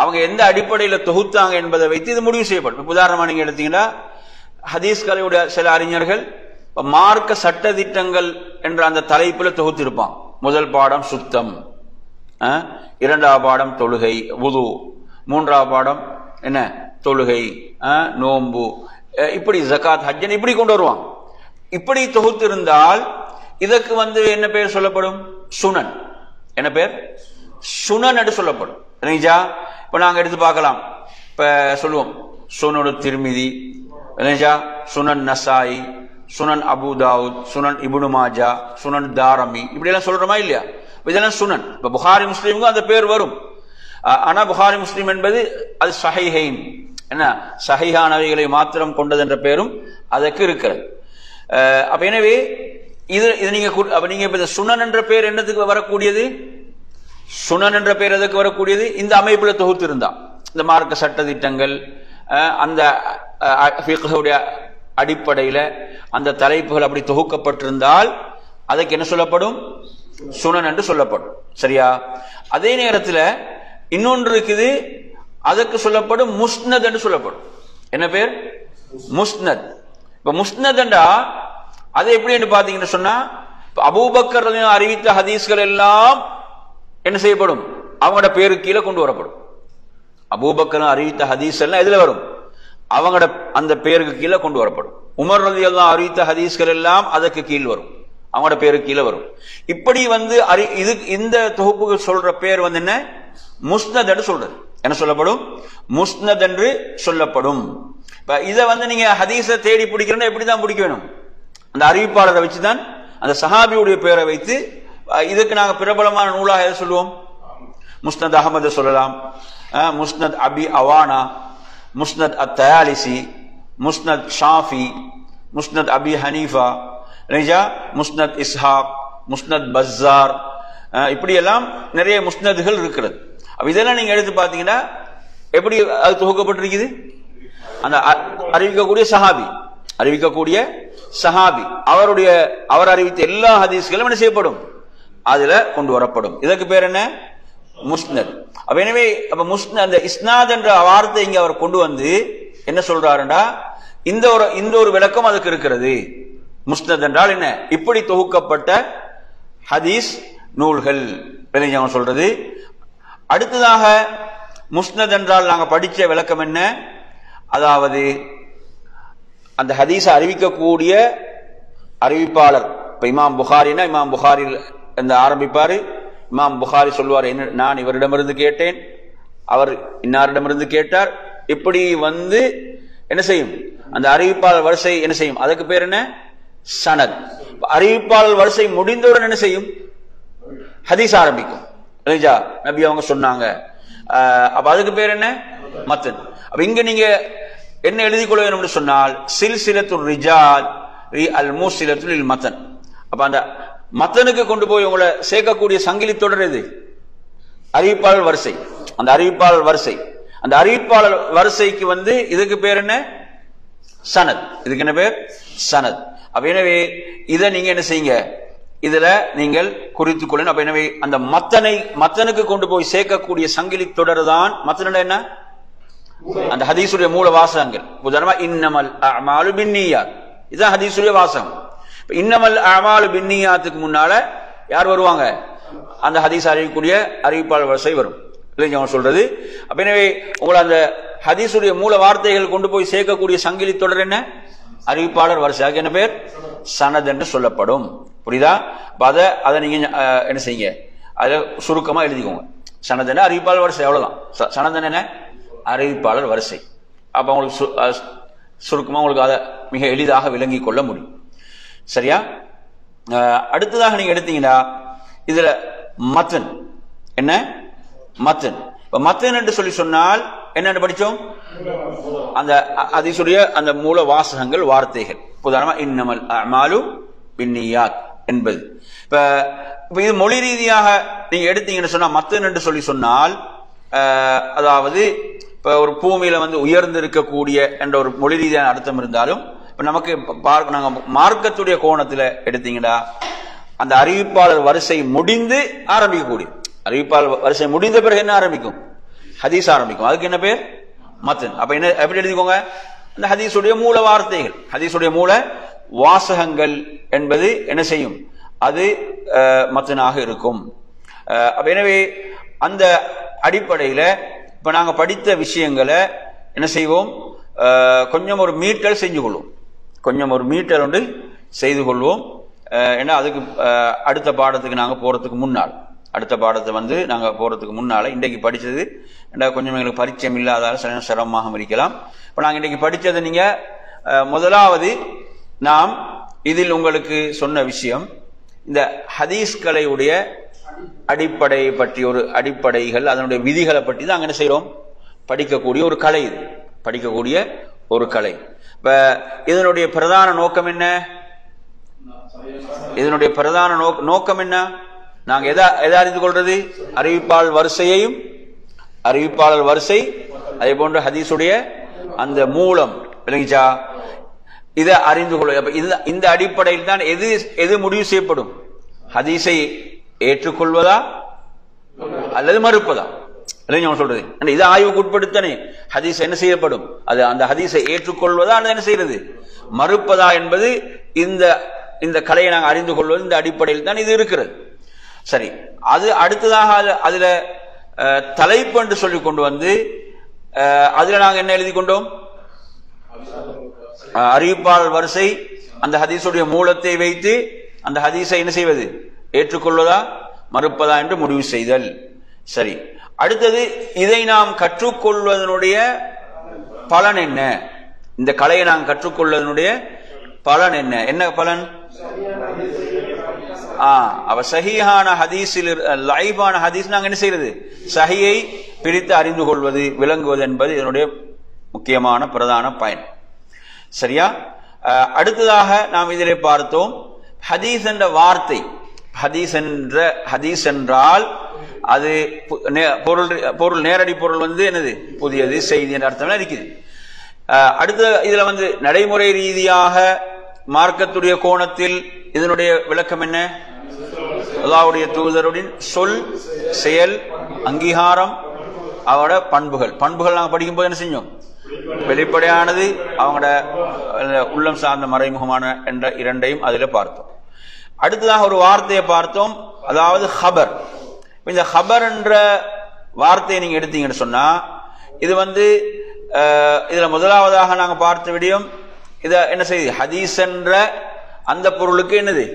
A: அவங்க எந்த அடிப்படையில் தொகுத்தாங்க என்பதை வைத்து இது முடிவு செய்யப்படும். உதாரணமா நீங்க எடுத்தீங்கன்னா ஹதீஸ்களுடைய சில அறிஞர்கள் மார்க்க சட்ட திட்டங்கள் என்ற அந்த தலைப்பில் தொகுத்திருப்பான். முதல் பாடம் சுத்தம், இரண்டாவது பாடம் தொழுகை வுது, மூன்றாவது பாடம் என்ன தொழுகை, நோன்பு, இப்படி ஜகாத் ஹஜ்ஜன் இப்படி கொண்டு வருவான். இப்படி தொகுத்திருந்தால் இதற்கு வந்து என்ன பெயர் சொல்லப்படும், சுனன். என்ன பெயர், சுனன் என்று சொல்லப்படும். இப்ப நாங்க எடுத்து பார்க்கலாம். இப்ப சொல்லுவோம் சுனனு திர்மிதி, சுனன் நசாயி, சுனன் அபு தாவூத், சுனன் இப்னு மாஜா, சுனன் தாரமி, இப்படி எல்லாம் சொல்றோமா இல்லையா? இதெல்லாம் சுனன். இப்ப புகாரி முஸ்லீமுக்கும் அந்த பேர் வரும். ஆனா புகாரி முஸ்லீம் என்பது அது சஹீஹைன், என்ன சஹீஹானவைகளை மாத்திரம் கொண்டது என்ற பேரும் அதற்கு இருக்கிறது. அப்ப எனவே இது நீங்க இப்ப சுனன் என்ற பேர் என்னதுக்கு வரக்கூடியது, சுனன் என்ற பேர் எதுக்கு வரக்கூடியது, இந்த அமைப்புல தொகுத்து இருந்தா இந்த மார்க்க சட்ட திட்டங்கள் அந்த ஃபிக்ஹுடைய அடிப்படையில அந்த தலைப்புகள் அப்படி தொகுக்கப்பட்டிருந்தால் அதுக்கு என்ன சொல்லப்படும்? சுனன் என்று சொல்லப்படும். சரியா? அதே நேரத்தில் இன்னொன்று இருக்குது, அதுக்கு சொல்லப்படும் முஸ்னத் என்று சொல்லப்படும். என்ன பேர்? முஸ்னத். இப்ப முஸ்னத் என்றா அது எப்படி என்று பாத்தீங்கன்னு சொன்னா, அபூபக்கர் அறிவித்த ஹதீஸ்கள் எல்லாம் என்ன செய்யப்படும்? அவங்களோட பேருக்கு கீழே கொண்டு வரப்படும். அபூபக்கர் அறிவித்த ஹதீஸ் எல்லாம் எதுல வரும்? அவங்களோட அந்த பேருக்கு கீழே கொண்டு வரப்படும். உமர் ரலியல்லாஹு அறிவித்த ஹதீஸ்கள் எல்லாம் அதற்கு கீழ் வரும், அவங்களோட பேருக்கு கீழே வரும். இப்படி இது இந்த தொகுப்புக்கு சொல்ற பேர் என்ன? முஸ்னத் என்று சொல்றது. என்ன சொல்லப்படும்? முஸ்னத் என்று சொல்லப்படும். இதை நீங்க ஹதீஸ தேடி பிடிக்கணும்னா எப்படிதான் பிடிக்க வேணும்? அந்த அறிவிப்பாளரை வச்சுதான், அந்த சஹாபியுடைய பேரை வைத்து. இதுக்கு நாங்க பிரபலமான நூலாக எதை சொல்லுவோம்? முஸ்னத் அஹமது சொல்லலாம், முஸ்னத் அபி அவானா, முஸ்னத் அத்-தயாலிசி, முஸ்னத் ஷாஃபி, முஸ்னத் அபி ஹனீஃபா, முஸ்னத் இஸ்ஹாக், முஸ்னத் பஸார், இப்படி எல்லாம் நிறைய முஸ்னதுகள் இருக்கிறது. இதெல்லாம் நீங்க எடுத்து பாத்தீங்கன்னா எப்படி அது தொகுக்கப்பட்டிருக்குது? அந்த அறிவிக்கக்கூடிய சஹாபி அவர் அறிவித்த எல்லா ஹதீஸ்களும் என்ன செய்யப்படும்? அதுல கொண்டு வரப்படும். இதற்கு பேர் என்ன? முஸ்னத். எனவே முஸ்னத், அந்த இஸ்னாத் என்ற வார்த்தை இங்க அவர் கொண்டு வந்து என்ன சொல்றாருன்னா, இந்த ஒரு விளக்கம் அதுக்கு இருக்கிறது. முஸ்னத் என்றால் என்ன? இப்படி தொகுக்கப்பட்ட ஹதீஸ் நூல்கள் சொல்றது. அடுத்ததாக முஸ்னத் என்றால் நாங்க படிச்ச விளக்கம் என்ன? அதாவது அந்த ஹதீஸை அறிவிக்கக்கூடிய அறிவிப்பாளர். இப்ப இமாம் புகாரினா, இமாம் புகாரி ஆரம்பிப்பாரு. இமாம் புகாரி சொல்வார், நான் இவரிடமிருந்து கேட்டேன், அவர் இன்னாரிடமிருந்து கேட்டார். இப்படி என்ன செய்யும்? அந்த அறிவிப்பாளர் வரிசை என்ன செய்யும்? அதுக்கு பேர் என்ன? சனத். அறிவிப்பாளர் வரிசை முடிந்தவுடன் என்ன செய்யும்? ஹதீஸ் ஆரம்பிக்கும். நபி அவங்க சொன்னாங்க. அப்ப அதுக்கு பேர் என்ன? மத்தன். அப்ப இங்க நீங்க என்ன எழுதி கொள்ள வேணும் சொன்னால், சில்சிலத்துர் ரிஜால் அல் மூசிலத்துல் மத்தன். அப்ப அந்த மத்தனுக்கு கொண்டு போய் உங்களை சேர்க்கக்கூடிய சங்கிலி தொடர் எது? அறிவிப்பாளர் வரிசை. அந்த அறிவிப்பாளர் வரிசைக்கு இதுக்கு பேர் என்ன? சனத். இதுக்கு என்ன பேர்? சனத். அப்ப எனவே இதை நீங்க என்ன செய்யுங்க? இதுல நீங்கள் குறித்துக் கொள்ள. அப்ப எனவே அந்த மத்தனுக்கு கொண்டு போய் சேர்க்கக்கூடிய சங்கிலி தொடர் தான் மத்தன என்ன? அந்த ஹதீஸுடைய மூல வாசகங்கள். உதாரணமா இன்னமல் அஅமாலு பின்னியாத், இதுதான் ஹதீஸுடைய வாசகம். இன்னமல் அஅமாலு பின்னியாத்துக்கு முன்னால யார் வருவாங்க? அந்த ஹதீஸ் அறிவிக்கக்கூடிய அறிவிப்பாளர் வரிசை வரும். இல்லைங்க சொல்றது. அப்ப எனவே உங்களை அந்த ஹதீஸுடைய மூல வார்த்தைகள் கொண்டு போய் சேர்க்கக்கூடிய சங்கிலி தொடர் என்ன? அறிவிப்பாளர் வரிசை. அதுக்கு என்ன பேர்? சனத் என்று சொல்லப்படும். புரியுதா? அதை நீங்க என்ன செய்யுங்க? அதை சுருக்கமா எழுதிக்கோங்க. சனத் என்ன? அறிவிப்பாளர் வரிசை, அவ்வளவுதான். சனத் என்ன? அறிவிப்பாளர் வரிசை. அப்ப உங்களுக்கு சுருக்கமா உங்களுக்கு அதை மிக எளிதாக விளங்கிக் கொள்ள முடியும். சரியா? அடுத்ததாக நீங்க எடுத்தீங்கன்னா இதுல மத்தன் என்ன? மத்தன். மத்தன் என்று சொல்லி சொன்னால் என்ன படிச்சோம்? அந்த ஹதீஸுடைய அந்த மூல வாசகங்கள், வார்த்தைகள். உதாரணமா இன்னமல் அஅமாலு பின்னியாத் என்பது. இப்ப இது மொழி ரீதியாக நீங்க எடுத்தீங்கன்னு சொன்னா, மத்தன் என்று சொல்லி சொன்னால் அதாவது இப்ப ஒரு பூமியில உயர்ந்து இருக்கக்கூடிய என்ற ஒரு மொழி ரீதியான அர்த்தம் இருந்தாலும், இப்ப நமக்கு நாங்க மார்க்கத்துடைய கோணத்துல எடுத்தீங்கன்னா அந்த அறிவிப்பாளர் வரிசை முடிந்து ஆரம்பிக்கக்கூடிய, அறிவிப்பாளர் வரிசை முடிந்த பிறகு என்ன ஆரம்பிக்கும்? ஹதீஸ் ஆரம்பிக்கும். அதுக்கு என்ன பேர்? மத்தன். அப்ப என்ன எப்படி எழுதிக்கோங்க? அந்த ஹதீஸுடைய மூல வார்த்தைகள், ஹதீஸுடைய மூல வாசகங்கள் என்பது என்ன செய்யும்? அது மத்தனாக இருக்கும். எனவே அந்த அடிப்படையில இப்ப நாங்க படித்த விஷயங்களை என்ன செய்வோம்? கொஞ்சம் ஒரு மீட்டல் செஞ்சு கொள்வோம். செய்து கொள்வோம். ஏன்னா அதுக்கு அடுத்த பாடத்துக்கு நாங்க போறதுக்கு முன்னால், அடுத்த பாடத்தை நாங்க போறதுக்கு முன்னால இன்றைக்கு படிச்சது கொஞ்சம் எங்களுக்கு பரிச்சயம் இல்லாதால சிரமமாக இருக்கலாம். இப்ப நாங்க இன்றைக்கு படிச்சது, நீங்க முதலாவது நாம் இதில் உங்களுக்கு சொன்ன விஷயம், இந்த ஹதீஸ்களையுடைய அடிப்படையை பற்றி, ஒரு அடிப்படைகள், அதனுடைய விதிகளை பற்றி தான் அங்க என்ன செய்யறோம்? படிக்கக்கூடிய ஒரு கலை. இது படிக்கக்கூடிய ஒரு கலை. இப்ப இதனுடைய பிரதான நோக்கம் என்ன? இதனுடைய பிரதான நோக்கம் என்ன? நாங்க எதை அறிந்து கொள்றது? அறிவிப்பாளர் வரிசை, அதே போன்று ஹதீஸுடைய அந்த மூலம் விளங்கிச்சா? இதை அறிந்து கொள்ள இந்த அடிப்படையில் தான் எது முடிவு செய்யப்படும்? ஹதீஸை ஏற்றுக்கொள்வதா அல்லது மறுப்பதா? சொல்றது இது ஆய்வுக்கு உட்படுத்தனே ஹதீஸ் என்ன செய்யப்படும்? அது அந்த ஹதீஸை ஏற்றுக்கொள்வதா அல்லது என்ன செய்யறது மறுப்பதா என்பது இந்த கலையை நாங்கள் அறிந்து கொள்வது இந்த அடிப்படையில் தான் இது இருக்கிறது. சரி, அது அடுத்ததாக அதுல தலைப்பு என்று சொல்லிக் கொண்டு வந்து அதுல நாங்க என்ன எழுதி கொண்டோம்? அறிவிப்பாளர் வரிசை, அந்த ஹதீஸுடைய மூலத்தை வைத்து அந்த ஹதீஸை என்ன செய்வது? ஏற்றுக்கொள்வதா மறுப்பதா என்று முடிவு செய்தல். சரி, அடுத்தது இதை நாம் கற்றுக்கொள்வதனுடைய பலன் என்ன? இந்த கலையை நாம் கற்றுக்கொள்வதனுடைய பலன் என்ன? என்ன பலன்? அவ சஹீஹான ஹதீஸில் லைஃபான ஹதீஸ் நாங்க என்ன செய்யறது? சஹியை பிரித்து அறிந்து கொள்வது, விளங்குவது என்பது இதனுடைய முக்கியமான பிரதான பயன். சரியா? அடுத்ததாக நாம் இதிலே பார்த்தோம், ஹதீஸ் என்ற வார்த்தை, ஹதீஸ் என்றால் அது பொருள் நேரடி பொருள் வந்து என்னது? புதியது, செய்தி என்ற அர்த்தம் இருக்குது. அடுத்த இதுல வந்து நடைமுறை ரீதியாக மார்க்கத்துடைய கோணத்தில் இதனுடைய விளக்கம் என்ன? அல்லாஹ்வுடைய தூதருடைய சொல், செயல், அங்கீகாரம், அவரோட பண்புகள் நாங்கள் படிக்கும்போது என்ன செஞ்சோம்? வெளிப்படையானது, அவங்களோட உள்ளம் சார்ந்த மறைமுகமான என்ற இரண்டையும் அதில் பார்த்தோம். அடுத்ததாக ஒரு வார்த்தையை பார்த்தோம், அதாவது ஹபர். இந்த ஹபர் என்ற வார்த்தையை நீங்க எடுத்தீங்கன்னு சொன்னா இது வந்து இதுல முதலாவதாக நாங்க பார்த்த விடயம் இத என்ன செய்யுது? ஹதீஸ் என்ற அந்த பொருளுக்கு என்னது?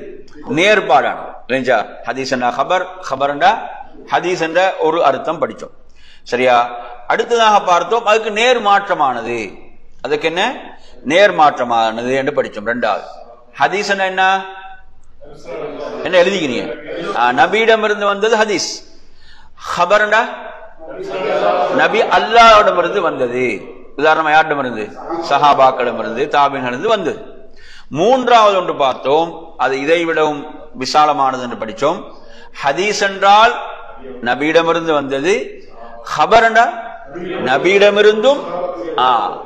A: நேர்பாடான இல்லைங்களா? ஹதீஸ் என்ற ஹபர் என்ற ஹதீஸ் என்ற ஒரு அர்த்தம் படிச்சோம். சரியா? அடுத்ததாக பார்த்தோம் அதுக்கு நேர்மாற்றமானது. அதுக்கு என்ன? நேர்மாற்றமானது என்று படிச்சோம். ரெண்டாவது ஹதீஸ் என்ன எழுதிக்கிறீங்க? நபியிடம் இருந்து வந்தது ஹதீஸ். ஹபர்ண்டா நபி அல்லாஹ்விடம் இருந்து வந்தது. உதாரணமா யாரிடம் இருந்து? சஹாபாக்களிடம் இருந்து, தாபீன்களிடம் இருந்து வந்தது. மூன்றாவது ஒன்று பார்த்தோம், அது இதை விடவும் விசாலமானது என்று படித்தோம். ஹதீஸ் என்றால் நபியிடமிருந்து வந்தது, ஹபர் என்றால் நபியிடமிருந்தும்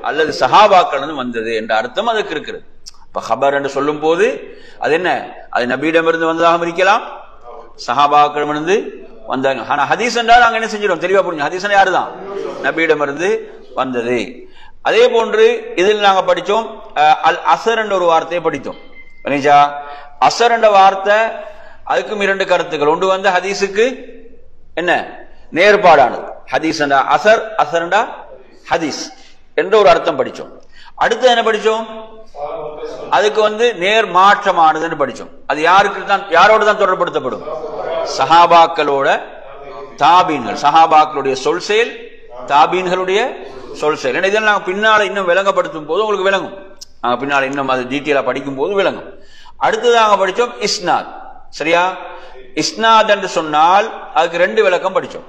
A: அல்லது சஹாபாக்களிடம் வந்தது என்ற அர்த்தம் அதுக்கு இருக்கிறது. இப்ப ஹபர் என்று சொல்லும் போது அது என்ன? அது நபியிடமிருந்து வந்ததாக இருக்கலாம், சஹாபாக்களிடமிருந்து வந்தாங்க. ஆனா ஹதீஸ் என்றால் நாங்க என்ன செஞ்சிடும்? தெளிவா புரிஞ்சு, ஹதீஸ் யாருதான்? நபியிடமிருந்து வந்தது. அதே போன்று இதில் நாங்க படிச்சோம் அல் அசர் என்ற ஒரு வார்த்தையை படித்தோம். அசர் என்ற வார்த்தை அதுக்கும் இரண்டு கருத்துக்கள். ஒன்று வந்து ஹதீஸுக்கு என்ன? நேர்பாடானது. ஹதீஸ் என்றா அசர், அசர் என்றா ஹதீஸ் என்ற ஒரு அர்த்தம் படிச்சோம். அடுத்து என்ன படிச்சோம்? அதுக்கு வந்து நேர் மாற்றமானதுன்னு படிச்சோம். அது யாரோடு தான் தொடர்படுத்தப்படும்? சஹாபாக்களோட தாபீன்கள். சஹாபாக்களுடைய சொல் செயல், தாபீன்களுடைய சொல் செயல். இதெல்லாம் நாங்கள் பின்னால இன்னும் விளங்கப்படுத்தும் போது உங்களுக்கு விளங்கும். நாங்கள் பின்னால இன்னும் அது டீட்டெயிலா படிக்கும் போது விளங்கும். அடுத்ததாக படிச்சோம் இஸ்னாத். சரியா? இஸ்னாத் என்று சொன்னால் அதுக்கு ரெண்டு விளக்கம் படிச்சோம்.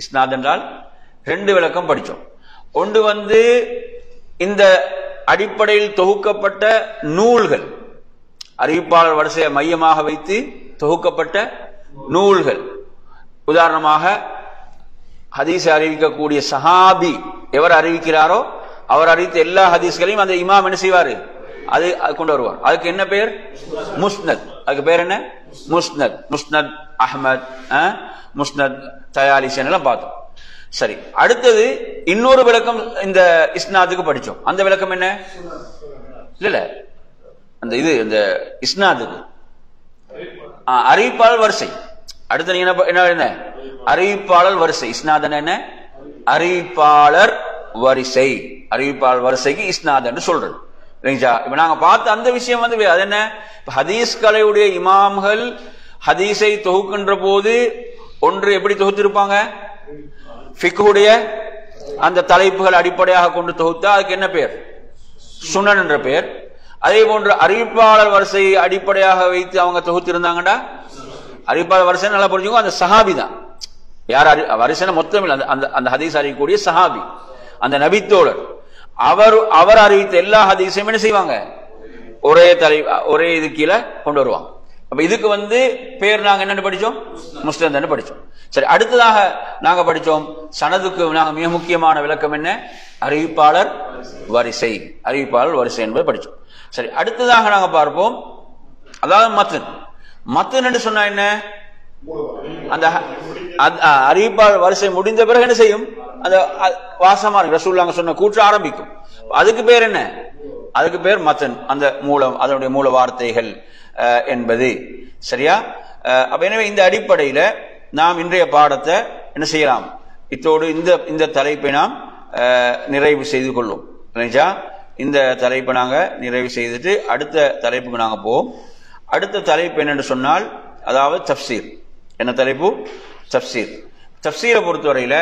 A: இஸ்னாத் என்றால் ரெண்டு விளக்கம் படிச்சோம். ஒன்று வந்து இந்த அடிப்படையில் தொகுக்கப்பட்ட நூல்கள், அறிவிப்பாளர் வரிசையை மையமாக வைத்து தொகுக்கப்பட்ட நூல்கள். உதாரணமாக ஹதீஸை அறிவிக்கக்கூடிய சஹாபி எவர் அறிவிக்கிறாரோ அவர் அறிவித்த எல்லா ஹதீஸ்களையும் அந்த இமாம் என்ன செய்வாரு? அது கொண்டு வருவார். அதுக்கு என்ன பெயர்? முஸ்னத். அதுக்கு பேர் என்ன? முஸ்னத். முஸ்னத் அஹ்மத், முஸ்னத் தயாலிசி எல்லாம் பார்த்தோம். சரி, அடுத்தது இன்னொரு விளக்கம் இந்த இஸ்னாதுக்கு படிச்சோம். அந்த விளக்கம் என்ன? இல்ல அந்த இது இந்த இஸ்னாதுக்கு அறிவிப்பாளர் வரிசை. அடுத்து நீங்க என்ன? அறிவிப்பாளர் வரிசை. இஸ்னாத் என்ன? அறிவிப்பாளர் வரிசை. அறிவிப்பாளர் வரிசைக்கு இஸ்னாத் என்று சொல்றது. இப்ப நாங்க பார்த்த அந்த விஷயம் வந்து அது என்ன? ஹதீஸ் கலையுடைய இமாம்கள் ஹதீஸை தொகுக்கின்ற போது ஒன்று எப்படி தொகுத்திருப்பாங்க? ஃபிக்ஹுடைய அந்த தலைப்புகள் அடிப்படையாக கொண்டு தொகுத்தா அதுக்கு என்ன பெயர்? சுனன் என்ற பெயர். அதே போன்று அறிவிப்பாளர் வரிசையை அடிப்படையாக வைத்து அவங்க தொகுத்திருந்தாங்கடா, அறிவிப்பாளர் வரிசை நல்லா புரிஞ்சுக்கோ, அந்த சஹாபி தான். யார் வரிசை மொத்தம் இல்லை, அந்த ஹதீஸ் அறிவிக்கக்கூடிய சஹாபி, அந்த நபித்தோழர். அவர் அறிவித்த எல்லா ஹதீஸையும் என்ன செய்வாங்க? ஒரே இது கீழே கொண்டு வருவாங்க. அப்ப இதுக்கு வந்து பேர் நாங்க என்ன படிச்சோம்? முஸ்லிம் படிச்சோம். சரி, அடுத்ததாக நாங்க படிச்சோம் சனதுக்கு நாங்க மிக முக்கியமான விளக்கம் என்ன? அறிவிப்பாளர் வரிசை, அறிவிப்பாளர் வரிசை என்பதை படிச்சோம். சரி, அடுத்ததாக நாங்க பார்ப்போம். அதாவது மத்தன் என்று சொன்னா என்ன? அந்த அறிவிப்பாளர் வரிசை முடிந்த பிறகு என்ன செய்யும்? அந்த வாசமா ரசூலுல்லாஹ் சொன்ன கூற்று ஆரம்பிக்கும். அதுக்கு பேர் என்ன? அதுக்கு பேர் மத்தன். அந்த மூலம், அதனுடைய மூல வார்த்தைகள் என்பது. சரியா? அப்ப எனவே இந்த அடிப்படையில நாம் இன்றைய பாடத்தை என்ன செய்யலாம்? இத்தோடு இந்த தலைப்பை நாம் நிறைவு செய்து கொள்ளும். இந்த தலைப்பை நாங்க நிறைவு செய்துட்டு அடுத்த தலைப்புக்கு நாங்க போவோம். அடுத்த தலைப்பு என்னென்று சொன்னால், அதாவது தஃப்சீர். என்ன தலைப்பு? தஃப்சீர். தஃப்சீரை பொறுத்தவரையில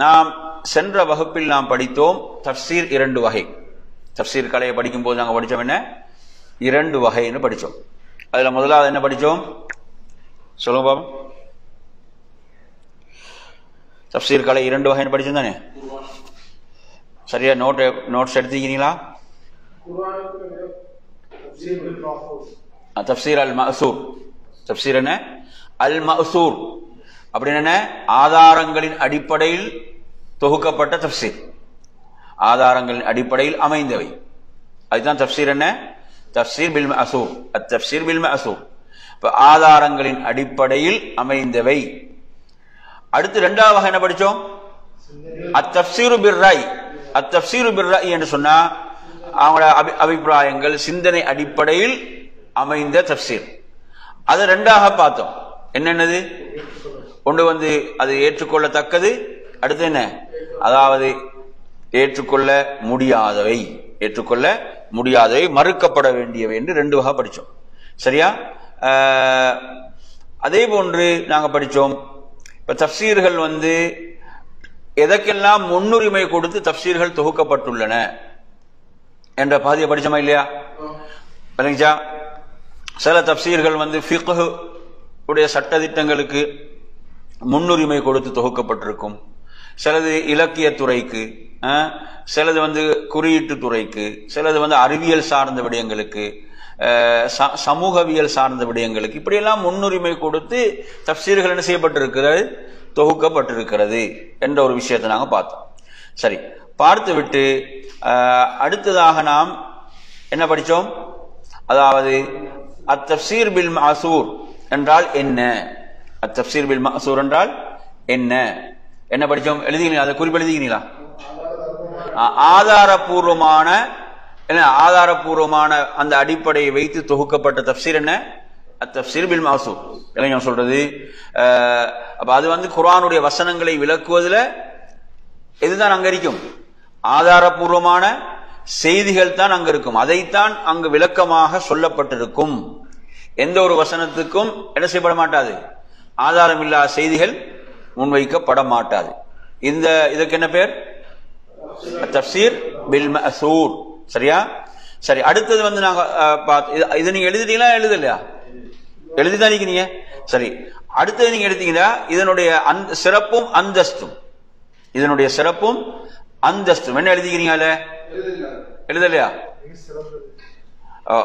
A: நாம் சென்ற வகுப்பில் நாம் படித்தோம் தஃப்சீர் 2 வகை. தஃப்சீர் கலையை படிக்கும் போது நாங்கள் படித்தோம் என்ன? 2 வகைன்னு படித்தோம். அதுல முதலாவது என்ன படித்தோம்? சொல்லுங்க பாபா. தஃப்சீர் கலை 2 வகைன்னு படிச்சோம் தானே? சரியா நோட்ஸ் எடுத்துக்கிறீங்களா? தஃப்சீர் அல் மஅசூர். தஃப்சீர் என்ன? அல் மஅசூர் அப்படின்னு என்ன? ஆதாரங்களின் அடிப்படையில் தொகுக்கப்பட்ட தஃப்சீர், ஆதாரங்களின் அடிப்படையில் அமைந்தவை. அதுதான் தஃப்சீர் என்ன? தஃப்சீர் பில் மஅசூர். அத்தஃப்சீர் பில் மஅசூர். இப்ப ஆதாரங்களின் அடிப்படையில் அமைந்தவை. அடுத்து 2வது வகை என்ன படிச்சோம்? அத்தஃப்சீரு பிர்ராய். அத்தஃப்சீரு பிர்ராய் என்று சொன்னா அவங்களோட அபிப்பிராயங்கள், சிந்தனை அடிப்படையில் அமைந்த தஃப்சீர். அது 2ஆக பார்த்தோம். என்னென்னது? ஒன்று அது ஏற்றுக்கொள்ளத்தக்கது, அடுத்து என்ன? அதாவது ஏற்றுக்கொள்ள முடியாதவை, மறுக்கப்பட வேண்டியவை என்று 2 வகை படித்தோம். சரியா? அதே போன்று நாங்க படித்தோம், இப்ப தஃப்சீர்கள் எதற்கெல்லாம் முன்னுரிமை கொடுத்து தஃப்சீர்கள் தொகுக்கப்பட்டுள்ளன என்ற பாதியை படிச்சோமா இல்லையா? சில தஃப்சீர்கள் ஃபிக்ஹ் உடைய சட்டதிட்டங்களுக்கு முன்னுரிமை கொடுத்து தொகுக்கப்பட்டிருக்கும். சிலது இலக்கிய துறைக்கு, சிலது குறியீட்டு துறைக்கு, சிலது அறிவியல் சார்ந்த விடயங்களுக்கு, சமூகவியல் சார்ந்த விடயங்களுக்கு, இப்படியெல்லாம் முன்னுரிமை கொடுத்து தஃப்சீர்கள் என்ன செய்யப்பட்டிருக்கிறது? தொகுக்கப்பட்டிருக்கிறது என்ற ஒரு விஷயத்தை நாங்க பார்த்தோம். சரி, பார்த்து விட்டு அடுத்ததாக நாம் என்ன படிச்சோம்? அதாவது அத்தஃப்சீர் பில் மஅசூர் என்றால் என்ன? அத்தஃப்சீர் பில் மஅசூர் என்றால் என்ன? என்ன படிச்சோம்? எழுதிக்கிறீங்களா? அதை குறிப்பு எழுதிக்கிறீங்களா? ஆதாரபூர்வமான அந்த அடிப்படையை வைத்து தொகுக்கப்பட்ட தஃப்சீர் என்ன? அத்தஃப்சீர் பில் மஅசூர். என்ன சொல்றது? அப்ப அது குர்ஆனுடைய வசனங்களை விளக்குவதில் எதுதான் அங்க இருக்கும்? ஆதாரபூர்வமான செய்திகள் தான் அங்க இருக்கும். அதைத்தான் அங்கு விளக்கமாக சொல்லப்பட்டிருக்கும். எந்த ஒரு வசனத்துக்கும் என்ன செய்யப்பட மாட்டாது? ஆதாரம் இல்லாத செய்திகள் முன்வைக்கப்பட மாட்டாது. இதற்கு என்ன பேர்? தஃப்சீர் பில் மஅசூர். சரியா? சரி, அடுத்தது நாங்க இதை நீங்க எழுதிட்டீங்களா? எழுதலையா? எழுதிதான் நீங்க. சரி, அடுத்தது நீங்க எடுத்தீங்கன்னா இதனுடைய சிறப்பும் அந்தஸ்தும், இதனுடைய சிறப்பும் அந்தஸ்தும் என்ன எழுதிக்கிறீங்க? எழுதலையா?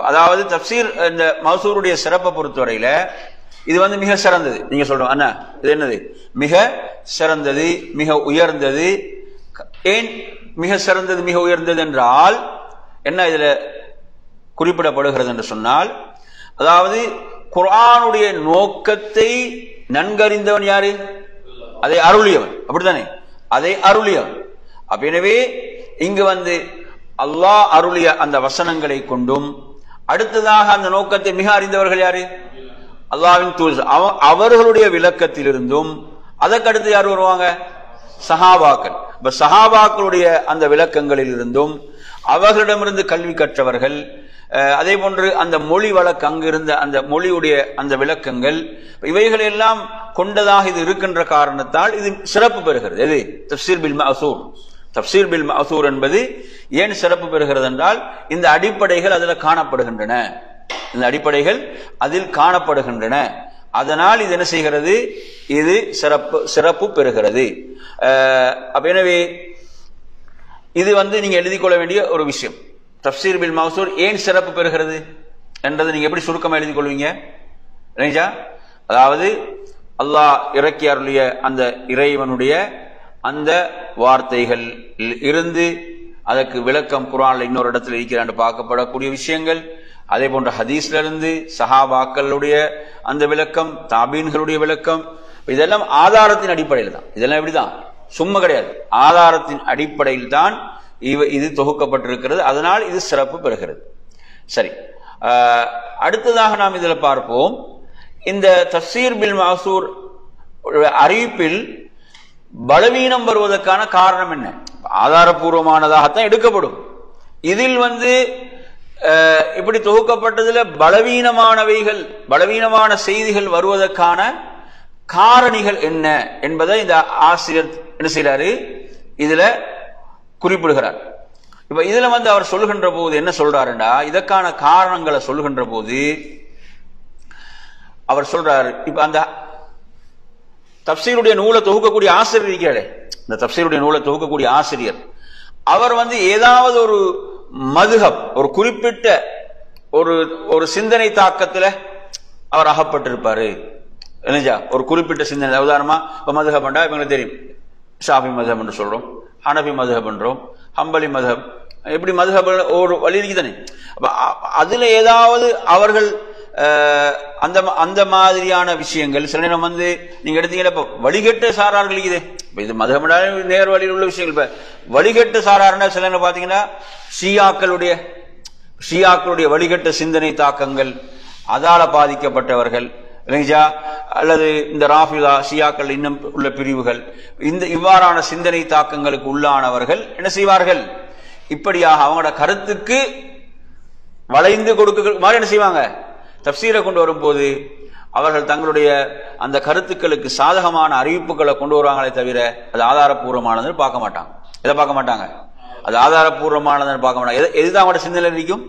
A: அதாவது தஃப்சீர் இந்த மஅசூருடைய சிறப்பை பொறுத்தவரையில இது மிக சிறந்தது. நீங்க சொல்றோம் அண்ணா, இது என்னது? மிக சிறந்தது, மிக உயர்ந்தது. ஏன் மிக சிறந்தது, மிக உயர்ந்தது என்றால் என்ன இதுல குறிப்பிடப்படுகிறது என்று சொன்னால், அதாவது குர்ஆனுடைய நோக்கத்தை நன்கறிந்தவன் யாரு? அதை அருளியவன். அப்படித்தானே? அதை அருளியவன். அப்ப எனவே இங்கு அல்லாஹ் அருளிய அந்த வசனங்களை கொண்டும் அடுத்ததாக அந்த நோக்கத்தை மிக அறிந்தவர்கள் யாரு? அல்லாஹ்வின் தூதர். அவர்களுடைய விளக்கத்திலிருந்தும் அதற்கடுத்து யார் வருவாங்க? சஹாபாக்கள். இப்ப சஹாபாக்களுடைய அந்த விளக்கங்களில் இருந்தும் அவர்களிடமிருந்து கல்வி கற்றவர்கள், அதே போன்று அந்த மொழி வழக்கு அங்கிருந்த அந்த மொழியுடைய அந்த விளக்கங்கள், இவைகள் எல்லாம் கொண்டதாக இது இருக்கின்ற காரணத்தால் இது சிறப்பு பெறுகிறது. எது? தஃப்சீர் பில் மஅசூர். தஃப்சீர் பில் மஅசூர் என்பது ஏன் சிறப்பு பெறுகிறது என்றால் இந்த அடிப்படைகள் அதில் காணப்படுகின்றன. இந்த அடிப்படைகள் அதில் காணப்படுகின்றன. அதனால் இது என்ன செய்கிறது? இது சிறப்பு பெறுகிறது. எனவே இது நீங்க எழுதிக் கொள்ள வேண்டிய ஒரு விஷயம். தஃப்சீர் பில் மஅசூர் ஏன் சிறப்பு பெறுகிறது என்றது நீங்க எப்படி சுருக்கமா எழுதிக் கொள்வீங்க? அதாவது அல்லாஹ் இறக்கி அருளிய அந்த இறைவனுடைய அந்த வார்த்தைகள் இருந்து அதற்கு விளக்கம் குர்ஆன்ல இன்னொரு இடத்துல இருக்கிறான்னு பார்க்கப்படக்கூடிய விஷயங்கள், அதே போன்ற ஹதீஸ்ல இருந்து சஹாபாக்களுடைய அந்த விளக்கம், தாபீன்களுடைய விளக்கம், இதெல்லாம் ஆதாரத்தின் அடிப்படையில் தான். இதெல்லாம் எப்படிதான், சும்மா கிடையாது, ஆதாரத்தின் அடிப்படையில் தான் இது தொகுக்கப்பட்டிருக்கிறது. அதனால் இது சிறப்பு பெறுகிறது. சரி, அடுத்ததாக நாம் இதில் பார்ப்போம், இந்த தஃப்சீர் பில் மஅசூர் அறிவிப்பில் பலவீனம் வருவதற்கான காரணம் என்ன? ஆதாரபூர்வமானதாகத்தான் எடுக்கப்படும். இதில் இப்படி தொகுக்கப்பட்டதுல பலவீனமானவைகள், பலவீனமான செய்திகள் வருவதற்கான காரணிகள் என்ன என்பதை இந்த ஆசிரியர் என்ன செய்யறாரு, இதுல குறிப்பிடுகிறார். இப்ப இதுல அவர் சொல்லுகின்ற போது என்ன சொல்றாருண்டா, இதற்கான காரணங்களை சொல்லுகின்ற போது அவர் சொல்றாரு, இப்ப அந்த தஃப்சீருடைய நூலை தொகுக்கக்கூடிய ஆசிரியர் இருக்கிறாரே, இந்த தஃப்சீருடைய நூலை தொகுக்கக்கூடிய ஆசிரியர், அவர் ஏதாவது ஒரு மதுஹப், ஒரு குறிப்பிட்ட ஒரு சிந்தனை தாக்கத்துல அவர் அகப்பட்டிருப்பாரு. இல்லையா, ஒரு குறிப்பிட்ட சிந்தனை. உதாரணமா இப்ப மதுஹப் என்றா இவங்களுக்கு தெரியும், ஷாஃபி மதுஹப் என்று சொல்றோம், ஹனபி மதுஹப் என்றோம், ஹம்பலி மதுஹப், எப்படி மதுஹப் ஒரு வழி இருக்குதானே. அப்ப அதுல ஏதாவது அவர்கள் அந்த மாதிரியான விஷயங்கள் சில நேரம் நீங்க எடுத்தீங்கன்னா, இப்ப வழிகட்ட சாரார்கள் இது, இது மதுஹப் நேர் வழியில் உள்ள விஷயங்கள். இப்ப வழிகட்ட சாரார்னா சில நேரம் பாத்தீங்கன்னா ஷியாக்களுடைய வழிகட்ட சிந்தனை தாக்கங்கள், அதால பாதிக்கப்பட்டவர்கள் இல்லைங்களா, அல்லது இந்த ராஃபிதா ஷியாக்கள் இன்னும் உள்ள பிரிவுகள், இவ்வாறான சிந்தனை தாக்கங்களுக்கு உள்ளானவர்கள் என்ன செய்வார்கள், இப்படியாக அவங்களோட கருத்துக்கு வளைந்து கொடுக்க மாதிரி என்ன செய்வாங்க, தஃப்சீரை கொண்டு வரும்போது அவர்கள் தங்களுடைய அந்த கருத்துக்களுக்கு சாதகமான அறிவிப்புகளை கொண்டு வருவாங்களே தவிர அது ஆதாரபூர்வமானதுன்னு பார்க்க மாட்டாங்க. எதை பார்க்க மாட்டாங்க, அது ஆதாரபூர்வமானதுன்னு பார்க்க மாட்டாங்க. எதுதான் அவங்களோட சிந்தனை இருக்கும்,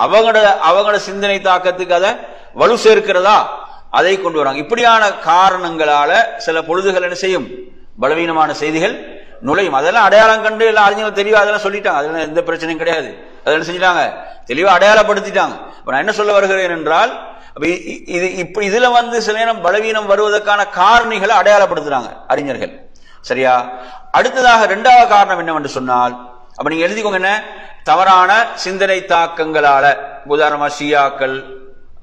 A: அவங்களோட சிந்தனை தாக்கத்துக்கு அதை வலு சேர்க்கிறதா அதை கொண்டு வராங்க. இப்படியான காரணங்களால சில பொழுதுகள் என்ன செய்யும், பலவீனமான செய்திகள் நுழையும். அதெல்லாம் அடையாளம் கண்டு எல்லாம் அறிஞர்கள் தெளிவா அதெல்லாம் சொல்லிட்டாங்க, அதெல்லாம் எந்த பிரச்சனையும் கிடையாது. அதெல்லாம் செஞ்சுட்டாங்க, தெளிவா அடையாளப்படுத்திட்டாங்க. இப்ப நான் என்ன சொல்ல வருகிறேன் என்றால், இதுல சில நேரம் பலவீனம் வருவதற்கான காரணிகளை அடையாளப்படுத்துறாங்க அறிஞர்கள். சரியா? அடுத்ததாக இரண்டாவது காரணம் என்னவென்று சொன்னால், அப்ப நீங்க எழுதிக்கோங்க, என்ன தவறான சிந்தனை தாக்கங்களால, உதாரணமா ஷியாக்கள்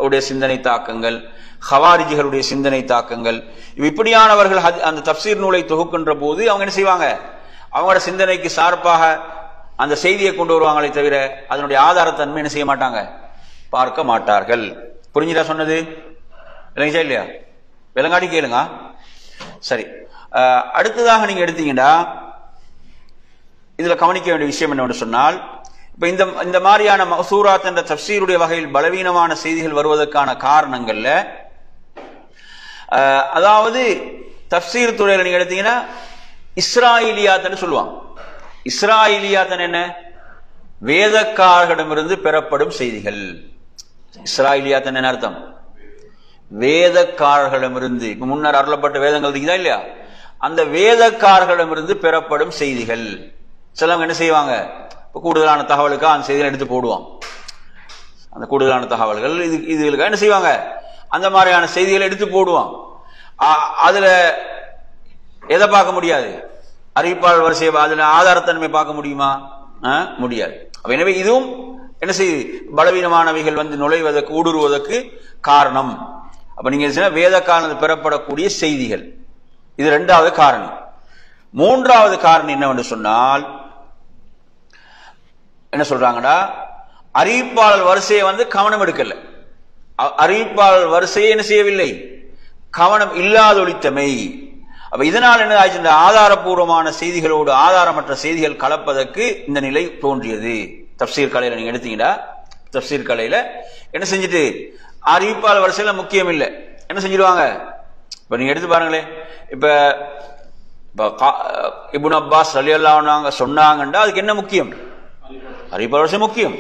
A: உடைய சிந்தனை தாக்கங்கள், ஹவாரிஜிகளுடைய சிந்தனை தாக்கங்கள், இப்படியானவர்கள் அந்த தஃப்சீர் நூலை தொகுக்கின்ற போது அவங்க என்ன செய்வாங்க, அவங்களோட சிந்தனைக்கு சார்பாக அந்த செய்தியை கொண்டு வருவாங்களே தவிர அதனுடைய ஆதாரத்தன்மை என்ன செய்ய மாட்டாங்க, பார்க்க மாட்டார்கள். புரிஞ்சுதா சொன்னது? இல்லைங்களா இல்லையா? விலங்காடி கேளுங்க. சரி, அடுத்ததாக நீங்க எடுத்தீங்கன்னா இதுல கவனிக்க வேண்டிய விஷயம் என்னவென்று சொன்னால், இப்ப இந்த மாதிரியான மசூராத் என்ற தஃப்சீருடைய வகையில் பலவீனமான செய்திகள் வருவதற்கான காரணங்கள்ல, அதாவது தஃப்சீர் துறையில நீங்க எடுத்தீங்கன்னா இஸ்ராயிலியாத்னு சொல்லுவாங்க. இஸ்ராயிலியாத் என்ன, வேதக்காரர்களிடமிருந்து பெறப்படும் செய்திகள். இஸ்ராயிலியாத் என்ன அர்த்தம், வேதக்காரர்களிடமிருந்து, இப்ப முன்னர் அருளப்பட்ட வேதங்கள் இருக்குதா இல்லையா, அந்த வேதக்காரர்களிடமிருந்து பெறப்படும் செய்திகள். சிலவங்க என்ன செய்வாங்க, கூடுதலான தகவலுக்காக அந்த செய்திகளை எடுத்து போடுவான். அந்த கூடுதலான தகவல்கள் இதுகளுக்காக என்ன செய்வாங்க, அந்த மாதிரியான செய்திகளை எடுத்து போடுவான். அதுல எதை பார்க்க முடியாது, அறிவிப்பாளர் வரிசையை அதுல ஆதாரத்தன்மை பார்க்க முடியுமா, முடியாது. எனவே இதுவும் என்ன செய்யுது, பலவீனமானவைகள் நுழைவதற்கு ஊடுருவதற்கு காரணம். அப்ப நீங்க வேதக்காரன் பெறப்படக்கூடிய செய்திகள், இது இரண்டாவது காரணி. மூன்றாவது காரணம் என்னவென்று சொன்னால், என்ன சொல்றாங்கடா, அறிவிப்பாளர் வரிசையை கவனம் எடுக்கல, அறிவிப்பாளர் வரிசையை என்ன செய்யவில்லை, கவனம் இல்லாதொழித்தமை. அப்ப இதனால் என்ன ஆச்சு, ஆதாரபூர்வமான செய்திகளோடு ஆதாரமற்ற செய்திகள் கலப்பதற்கு இந்த நிலை தோன்றியது. தஃப்சீர் கலையில நீங்க எடுத்தீங்கன்னா, தஃப்சீர் கலையில என்ன செஞ்சுட்டு, அறிவிப்பாளர் வரிசையில முக்கியம் இல்லை, என்ன செஞ்சிருவாங்க, இப்ப நீங்க எடுத்து பாருங்களேன், இப்ப இப்னு அப்பாஸ் ரலியல்லாஹு அன்ஹு சொன்னாங்கன்றா அதுக்கு என்ன முக்கியம், அறிவிப்பாளர் வரிசை முக்கியம்,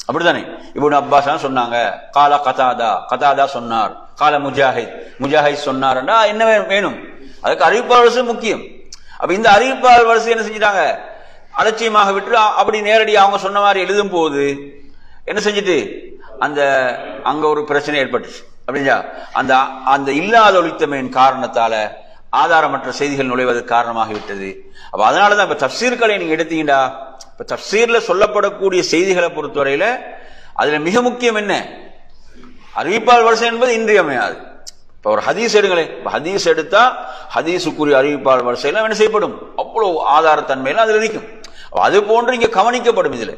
A: அப்படித்தானே? இப்னு அப்பாஸ் சொன்னாங்க, கால கதாதா சொன்னார், கால முஜாஹித் சொன்னார்ன்றா என்ன வேணும், அதுக்கு அறிவிப்பாளர் வரிசை முக்கியம். அப்ப இந்த அறிவிப்பாளர் வரிசை என்ன செஞ்சிட்டாங்க, அலட்சியமாக விட்டு அப்படி நேரடியாக அவங்க சொன்ன மாதிரி எழுதும் போது என்ன செஞ்சுட்டு அங்க ஒரு பிரச்சனை ஏற்பட்டுச்சு. அப்படிங்களா? அந்த இல்லாத ஒழித்தமையின் காரணத்தால ஆதாரமற்ற செய்திகள் நுழைவதற்கு காரணமாகிவிட்டது. அப்ப அதனாலதான் இப்ப தஃப்சீர் கலை நீங்க எடுத்தீங்கன்னா இப்ப தஃப்சீர்ல சொல்லப்படக்கூடிய செய்திகளை பொறுத்தவரையில அதுல மிக முக்கியம் என்ன? அறிவிப்பால் வரிசை என்பது இன்றியமையாது. இப்ப ஒரு ஹதீஸ் எடுங்களேன், ஹதீஸ் எடுத்தா ஹதீஸுக்குரிய அறிவிப்பால் வரிசையெல்லாம் என்ன செய்யப்படும்? அவ்வளவு ஆதாரத்தன்மையில அதுல இருக்கும். அது போன்று இங்க கவனிக்கப்படும். இதுல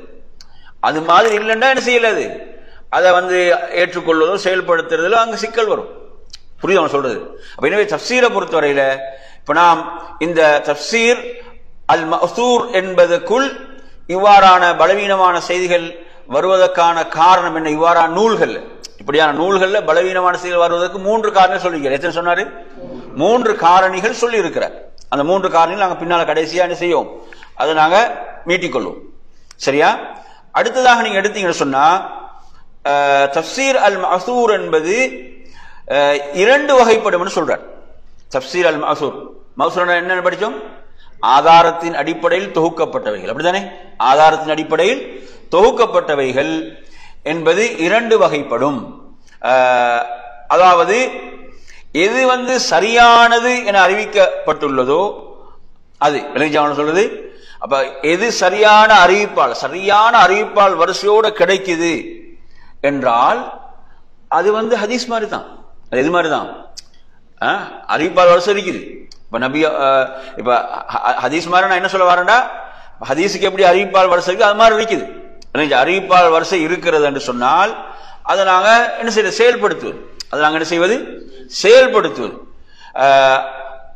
A: அது மாதிரி இல்லைன்னா என்ன செய்யலாது, அதை ஏற்றுக்கொள்வதோ செயல்படுத்துறதுல அங்க சிக்கல் வரும். புரியுது அவன் சொல்றது? அப்ப எனவே தஃப்சீரை பொறுத்தவரையில இப்ப நாம் இந்த தஃப்சீர் அல் மஅ்சூர் என்பதற்குள் இவ்வாறான பலவீனமான செய்திகள் வருவதற்கான காரணம் என்ன? இவ்வாறான நூல்கள், இப்படியான நூல்கள்ல பலவீனமான செய்திகள் வருவதற்கு 3 காரணங்கள் சொல்லியிருக்கிறார். எத்தனை சொன்னாரு? 3 காரணிகள் சொல்லி இருக்கிறார். அந்த 3 காரணிகள் நாங்க பின்னால கடைசியா என்ன செய்வோம், அதை நாங்க மீட்டிக்கொள்வோம். சரியா? அடுத்ததாக நீங்க எடுத்தீங்கன்னு சொன்னா தஃப்சீர் அல் மஅ்சூர் என்பது 2 வகைப்படும் சொல்றார். தஃப்சீர் அல் மஅ்சூர், மஅ்சூர் என்ன படிச்சோம்? ஆதாரத்தின் அடிப்படையில் தொகுக்கப்பட்டவைகள், அப்படித்தானே? ஆதாரத்தின் அடிப்படையில் தொகுக்கப்பட்டவைகள் என்பது 2 வகைப்படும். அதாவது எது சரியானது என அறிவிக்கப்பட்டுள்ளதோ அது சொல்றது. அப்ப எது சரியான அறிவிப்பால் வரிசையோட கிடைக்குது என்றால் அது ஹதீஸ் மாதிரி தான். அது எது மாதிரி தான்? அறிவிப்பால் வரிசை இருக்குது. இப்ப இப்ப ஹதீஸ் மாதிரி நான் என்ன சொல்ல வரேன்டா, ஹதீஸுக்கு எப்படி அறிவிப்பால் வரிசை இருக்குது அது மாதிரி இருக்குது. அறிவிப்பால் வரிசை இருக்கிறது என்று சொன்னால் அதை நாங்க என்ன செய்வது? செயல்படுத்துவது. அதை நாங்க என்ன செய்வது? செயல்படுத்துவது.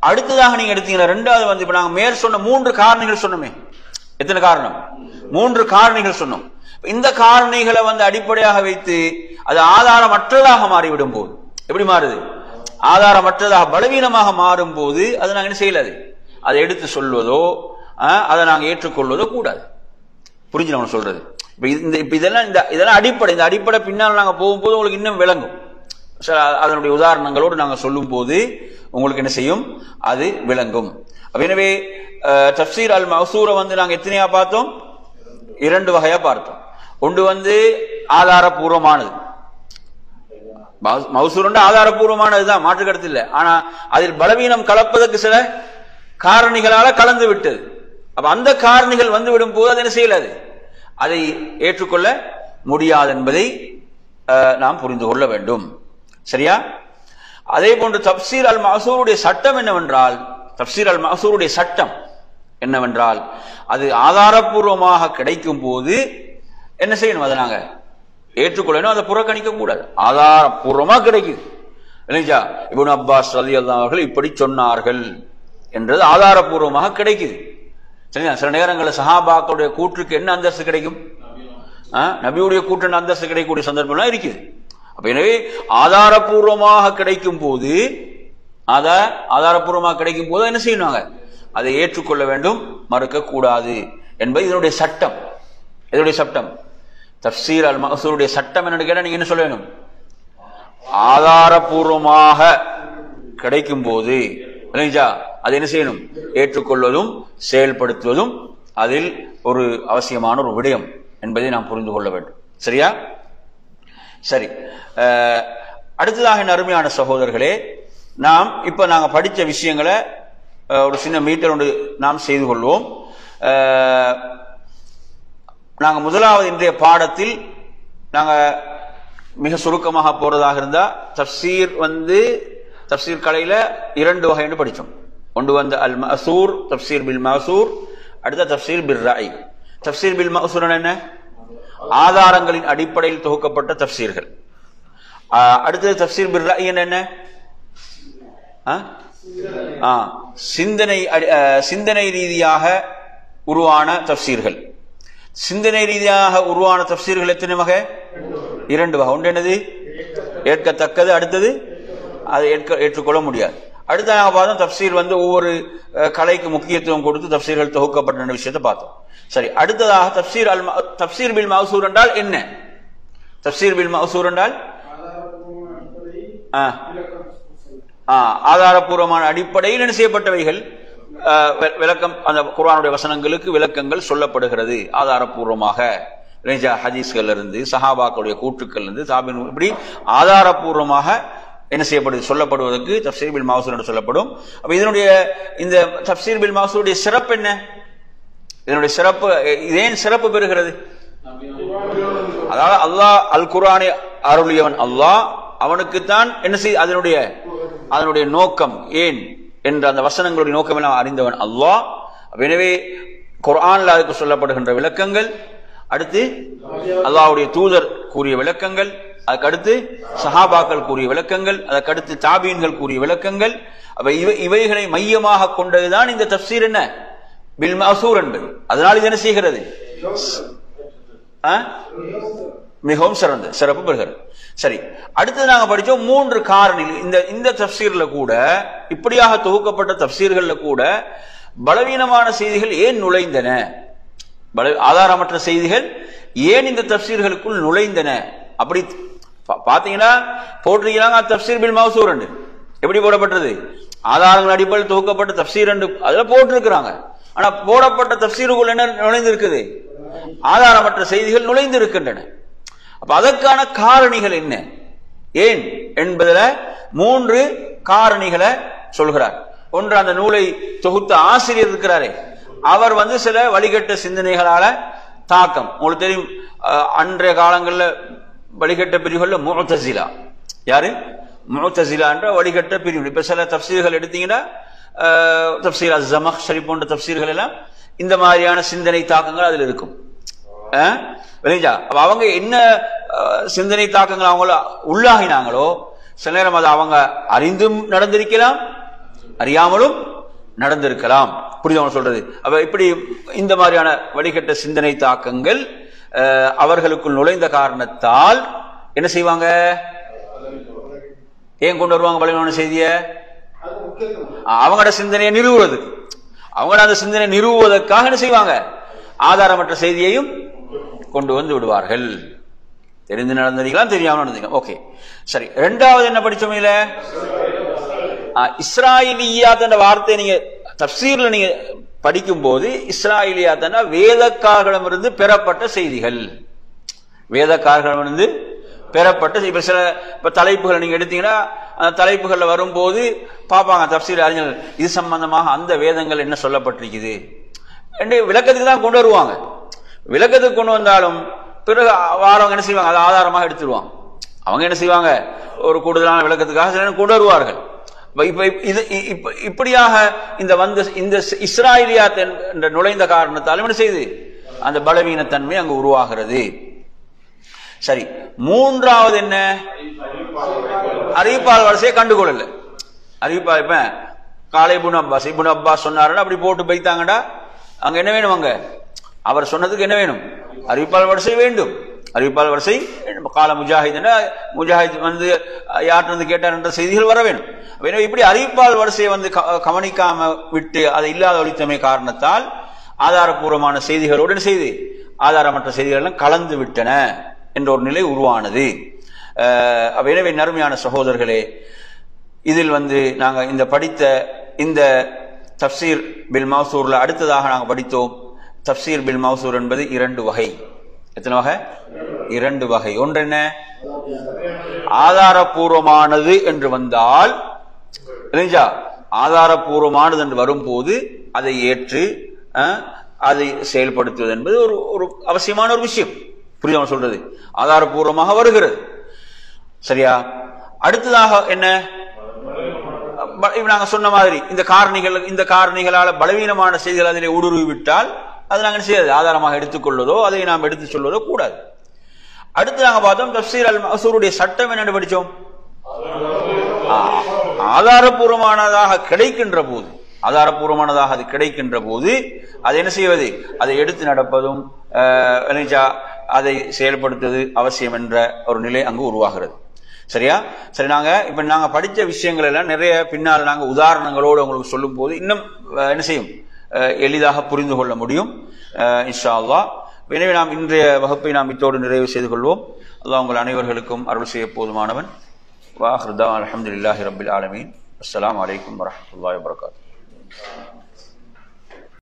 A: அடுத்ததாக நீங்க எடுத்தீங்கன்னா 2வது இப்ப நாங்க மேற் சொன்ன 3 காரணிகள் சொன்னோமே. எத்தனை காரணம்? 3 காரணிகள் சொன்னோம். இந்த காரணிகளை அடிப்படையாக வைத்து அது ஆதாரமற்றதாக மாறிவிடும் போது, எப்படி மாறுது? ஆதாரமற்றதாக பலவீனமாக மாறும் போது அதை நாங்க என்ன செய்யலாது, அதை எடுத்து சொல்வதோ அதை நாங்க ஏற்றுக்கொள்வதோ கூடாது. புரிஞ்சு நம்ம சொல்றது? இப்ப இதெல்லாம் அடிப்படை. இந்த அடிப்படை பின்னால் நாங்க போகும்போது உங்களுக்கு இன்னும் விளங்கும். அதனுடைய உதாரணங்களோடு நாங்க சொல்லும் போது உங்களுக்கு என்ன செய்யும், அது விளங்கும். எனவே தஃப்சீர் அல் மஅ்சூரை நாங்க எத்தனையா பார்த்தோம்? 2 வகையா பார்த்தோம். ஒன்று ஆதாரபூர்வமானது. மஅ்சூர் ஆதாரபூர்வமானதுதான், மாற்று கருத்து இல்லை. ஆனா அதில் பலவீனம் கலப்பதற்கு சில காரணிகளால கலந்து விட்டது. அப்ப அந்த காரணிகள் விடும் போது அது என்ன செய்யலாது, அதை ஏற்றுக்கொள்ள முடியாது என்பதை நாம் புரிந்து கொள்ள வேண்டும். சரியா? அதே போன்று தஃப்சீர் அல் மஅ்சூருடைய சட்டம் என்னவென்றால், தஃப்சீர் அல் மஅ்சூருடைய சட்டம் என்னவென்றால் அது ஆதாரபூர்வமாக கிடைக்கும் போது என்ன செய்யணும், அதை நாங்க ஏற்றுக்கொள்ளணும், அதை புறக்கணிக்க கூடாது. ஆதாரபூர்வமா கிடைக்குது இல்லையா? இப்னு அப்பாஸ் ரலியல்லாஹு அவர்கள் இப்படி சொன்னார்கள் என்றது ஆதாரபூர்வமாக கிடைக்குது. சரியா? சில நேரங்களில் சஹாபாக்களுடைய கூற்றுக்கு என்ன அந்தஸ்து கிடைக்கும்? நபியுடைய கூற்று அந்தஸ்து கிடைக்கக்கூடிய சந்தர்ப்பம்லாம் இருக்குது. அப்ப எனவே ஆதாரபூர்வமாக கிடைக்கும் போது என்ன செய்யணும், அதை ஏற்றுக்கொள்ள வேண்டும், மறுக்க கூடாது என்பது இதனுடைய சட்டம். இதனுடைய சட்டம் தஃப்சீர் அல் மஅ்சூருடைய சட்டம் என்னன்னு கேட்டா நீங்க என்ன சொல்ல வேணும்? ஆதாரபூர்வமாக கிடைக்கும் போது அதை என்ன செய்யணும், ஏற்றுக்கொள்வதும் செயல்படுத்துவதும் அதில் ஒரு அவசியமான ஒரு விடயம் என்பதை நாம் புரிந்து கொள்ள வேண்டும். சரியா? சரி. அடுத்ததாக என் அருமையான சகோதரர்களே, நாம் இப்ப நாங்க படிச்ச விஷயங்களை ஒரு சின்ன மீட்டர் ஒன்று நாம் செய்து கொள்வோம். நாங்க முதலாவது இன்றைய பாடத்தில் நாங்க மிக சுருக்கமாக போறதாக இருந்தா தஃப்சீர் தஃப்சீர் கலையில 2 வகை என்று படிச்சோம். ஒன்று அல் மஅ்சூர், தஃப்சீர் பில் மஅ்சூர். அடுத்த தஃப்சீர் பில் ரஅய். தஃப்சீர் பில் மஅ்சூர் என்ன? ஆதாரங்களின் அடிப்படையில் தொகுக்கப்பட்ட தஃப்சீர்கள். அடுத்தது தஃப்சீர் பில் ரஅய் என்ன? சிந்தனை ரீதியாக உருவான தஃப்சீர்கள். சிந்தனை ரீதியாக உருவான தஃப்சீர்கள் எத்தனை வகை? 2 வகை. ஒன்று என்னது? ஏற்கத்தக்கது. அடுத்தது அதை ஏற்றுக்கொள்ள முடியாது. அடுத்ததாக பார்த்தோம் தஃப்சீர் ஒவ்வொரு கலைக்கு முக்கியத்துவம் கொடுத்து தஃப்சீர்கள் தொகுக்கப்பட்ட விஷயத்தை பார்த்தோம். சரி, அடுத்ததாக தஃப்சீர் பில் மஅ்சூர் என்றால் என்ன? தஃப்சீர் பில் மஅ்சூர் என்றால் ஆதாரபூர்வமான அடிப்படையில் என்ன செய்யப்பட்டவைகள் விளக்கம், அந்த குர்ஆனுடைய வசனங்களுக்கு விளக்கங்கள் சொல்லப்படுகிறது ஆதாரபூர்வமாக. ஹதீஸ்கள் இருந்து, சஹாபாக்களுடைய கூற்றுக்கள் இருந்து, தாபின், இப்படி ஆதாரபூர்வமாக என்ன செய்யப்படுது, சொல்லப்படுவதற்கு தஃப்சீர் பில் மஅ்சூர் என்று சொல்லப்படும். அப்ப இதனுடைய இந்த தஃப்சீர் பில் மஅ்சூருடைய சிறப்பு என்ன? இதனுடைய சிறப்பு ஏன் சிறப்பு பெறுகிறது? அதாவது அல்லாஹ் அல் குர்ஆனை அருளியவன் அல்லாஹ், அவனுக்குத்தான் என்ன செய் அதனுடைய நோக்கம் ஏன் என்ற அந்த வசனங்களுடைய நோக்கம் எல்லாம் அறிந்தவன் அல்லாஹ். எனவே குர்ஆன்ல அதுக்கு சொல்லப்படுகின்ற விளக்கங்கள், அடுத்து அல்லாஹ்வுடைய தூதர் கூறிய விளக்கங்கள், அதுக்கடுத்து சஹாபாக்கள் கூறிய விளக்கங்கள், அதற்கடுத்து தாபீன்கள் கூறிய விளக்கங்கள், இவைகளை மையமாக கொண்டதுதான் இந்த தஃப்சீர் என்ன பில் மஅசூர் என்பது. அதனால் இது என்ன செய்கிறது? மிகவும் சிறப்பு பெறுகிறது. சரி, அடுத்து நாங்க படிச்சோம் 3 காரணிகள். இந்த தஃப்சீர்ல கூட, இப்படியாக தொகுக்கப்பட்ட தஃப்சீர்கள்ல கூட பலவீனமான செய்திகள் ஏன் நுழைந்தன, ஆதாரமற்ற செய்திகள் ஏன் இந்த தஃப்சீர்களுக்குள் நுழைந்தன அப்படி பாத்தீங்கன்னா போட்டிருக்கிறாங்க. தஃப்சீர் பில் மஅசூர் என்று எப்படி போடப்பட்டது? ஆதாரங்கள் அடிப்படையில் தொகுக்கப்பட்ட தஃப்சீர் என்று அதுல போட்டிருக்கிறாங்க. ஆனா போடப்பட்ட தஃப்சீருக்குள் என்ன நுழைந்திருக்குது? ஆதாரமற்ற செய்திகள் நுழைந்து இருக்கின்றன. அப்ப அதற்கான காரணிகள் என்ன ஏன் என்பதுல 3 காரணிகளை சொல்கிறார். ஒன்று, அந்த நூலை தொகுத்த ஆசிரியர் இருக்கிறாரே, அவர் சில வழிகட்ட சிந்தனைகளால தாக்கம். உங்களுக்கு தெரியும், அன்றைய காலங்கள்ல வழிகட்ட பிரிவுகள்ல முஅ்தஸிலா, யாரு? முஅ்தஸிலா என்ற வழிகட்ட பிரிவு. இப்ப சில தஃப்சீர்கள் எடுத்தீங்கன்னா, தஃப்சீர் அஸ்-ஸமக்ஷரி போன்ற தஃப்சீர்கள் எல்லாம் இந்த மாதிரியான சிந்தனை தாக்கங்கள் அதுல இருக்கும். அவங்க என்ன சிந்தனை தாக்கங்கள் அவங்கள உள்ளாகினாங்களோ, சில நேரம் அது அவங்க அறிந்தும் நடந்திருக்கலாம், அறியாமலும் நடந்திருக்கலாம். புரியுது சொல்றது? அப்ப இப்படி இந்த மாதிரியான வழிகட்ட சிந்தனை தாக்கங்கள் அவர்களுக்குள் நுழைந்த காரணத்தால் என்ன செய்வாங்க? ஏன் கொண்டு வருவாங்க பலவீனமான செய்திய? அவங்களோட சிந்தனையை நிறுவுவது, அவங்களோட அந்த சிந்தனை நிறுவுவதற்காக என்ன செய்வாங்க? ஆதாரமற்ற செய்தியையும் கொண்டு வந்து விடுவார்கள். தெரிந்து நடந்திருக்கலாம், தெரியாமல் நடந்திருக்கலாம். ஓகே, சரி. 2வது என்ன படிச்சோம்? இல்ல இஸ்ராயிலியாத் என்ற வார்த்தை நீங்க தஃப்சீர்ல நீங்க படிக்கும் போது, இஸ்ராயிலியாத் வேதக்காரர்களிடமிருந்து பெறப்பட்ட செய்திகள், வேதக்காரர்களிடமிருந்து பெறப்பட்ட இப்ப தலைப்புகளை நீங்க எடுத்தீங்கன்னா, அந்த தலைப்புகள்ல வரும்போது பார்ப்பாங்க தஃப்சீர் அறிஞர்கள் இது சம்பந்தமாக அந்த வேதங்கள் என்ன சொல்லப்பட்டிருக்குது என்று விளக்கத்துக்கு தான் கொண்டு வருவாங்க. விளக்கத்துக்கு கொண்டு வந்தாலும் பிறகு வாரவங்க என்ன செய்வாங்க? அதை ஆதாரமாக எடுத்துருவாங்க. அவங்க என்ன செய்வாங்க? ஒரு கூடுதலான விளக்கத்துக்காக சில கொண்டு வருவார்கள். இப்படியாக இந்த இஸ்ராயிலியாத் என்ற நுழைந்த காரணத்தாலும் என்ன செய்து அந்த பலவீனத்தன்மை அங்கு உருவாகிறது. சரி, 3வது என்ன? அறிவிப்பாளர் வரிசையை கண்டுகொள்ளல. அறிவிப்பாளர் இப்ப காலை இப்னு அப்பாஸ் சொன்னாருன்னா அப்படி போட்டு பைத்தாங்கடா, அங்க என்ன வேணும்? அங்க அவர் சொன்னதுக்கு என்ன வேணும்? அறிவிப்பாளர் வரிசை வேண்டும். அறிவிப்பாளர் வரிசை கால முஜாஹித் யார்ட்டு கேட்டார் என்ற செய்திகள் வர வேணும். இப்படி அறிவிப்பாளர் வரிசையை கவனிக்காம விட்டு அதை இல்லாத ஒழித்தமை காரணத்தால் ஆதாரபூர்வமான செய்திகளோடு என்ன செய்து ஆதாரமற்ற செய்திகள் எல்லாம் கலந்து விட்டன என்ற ஒரு நிலை உருவானது. எனவே நறுமையான சகோதரர்களே, இதில் நாங்க இந்த படித்த இந்த தஃப்சீர் பில் மஅசூர்ல அடுத்ததாக நாங்க படித்தோம். தஃப்சீர் பில் மஅசூர் என்பது 2 வகை. எத்தனை வகை? 2 வகை. ஒன்று என்ன? ஆதாரபூர்வமானது என்று வந்தால், ஆதாரபூர்வமானது என்று வரும்போது அதை ஏற்று அதை செயல்படுத்துவது என்பது ஒரு அவசியமான ஒரு விஷயம். புரியாம சொல்றது? ஆதாரபூர்வமாக வருகிறது. சரியா? அடுத்ததாக என்ன? நாங்க சொன்ன மாதிரி இந்த காரணிகளால பலவீனமான செய்திகள் அதிலே ஊடுருவி விட்டால் அது நாங்கள் செய்யாது, ஆதாரமாக எடுத்துக்கொள்வதோ அதை நாம் எடுத்து சொல்வதோ கூடாது. அடுத்து நாங்க பார்த்தோம் தஃப்சீர் அல் மஅசூருடைய சட்டம் என்னென்று படிச்சோம். ஆதாரபூர்வமானதாக கிடைக்கின்ற போது அதை என்ன செய்வது? அதை எடுத்து நடப்பதும் அதை செயல்படுத்துவது அவசியம் என்ற ஒரு நிலை அங்கு உருவாகிறது. சரியா? சரி, நாங்க படிச்ச விஷயங்கள் எல்லாம் நிறைய பின்னால் நாங்க உதாரணங்களோடு உங்களுக்கு சொல்லும் போது இன்னும் என்ன செய்யும்? எளிதாக புரிந்து கொள்ள முடியும் இன்ஷா அல்லாஹ். எனவே நாம் இன்றைய வகுப்பை நாம் இத்தோடு நிறைவு செய்து கொள்வோம். அல்லாஹ் உங்கள் அனைவர்களுக்கும் அருள் செய்ய போதுமானவன். வாஹிர் தஅவானா அல்ஹம்துலில்லாஹி ரப்பில் ஆலமீன். அஸ்ஸலாமு அலைக்கும் வரஹ்மத்துல்லாஹி வபரகாத்துஹு.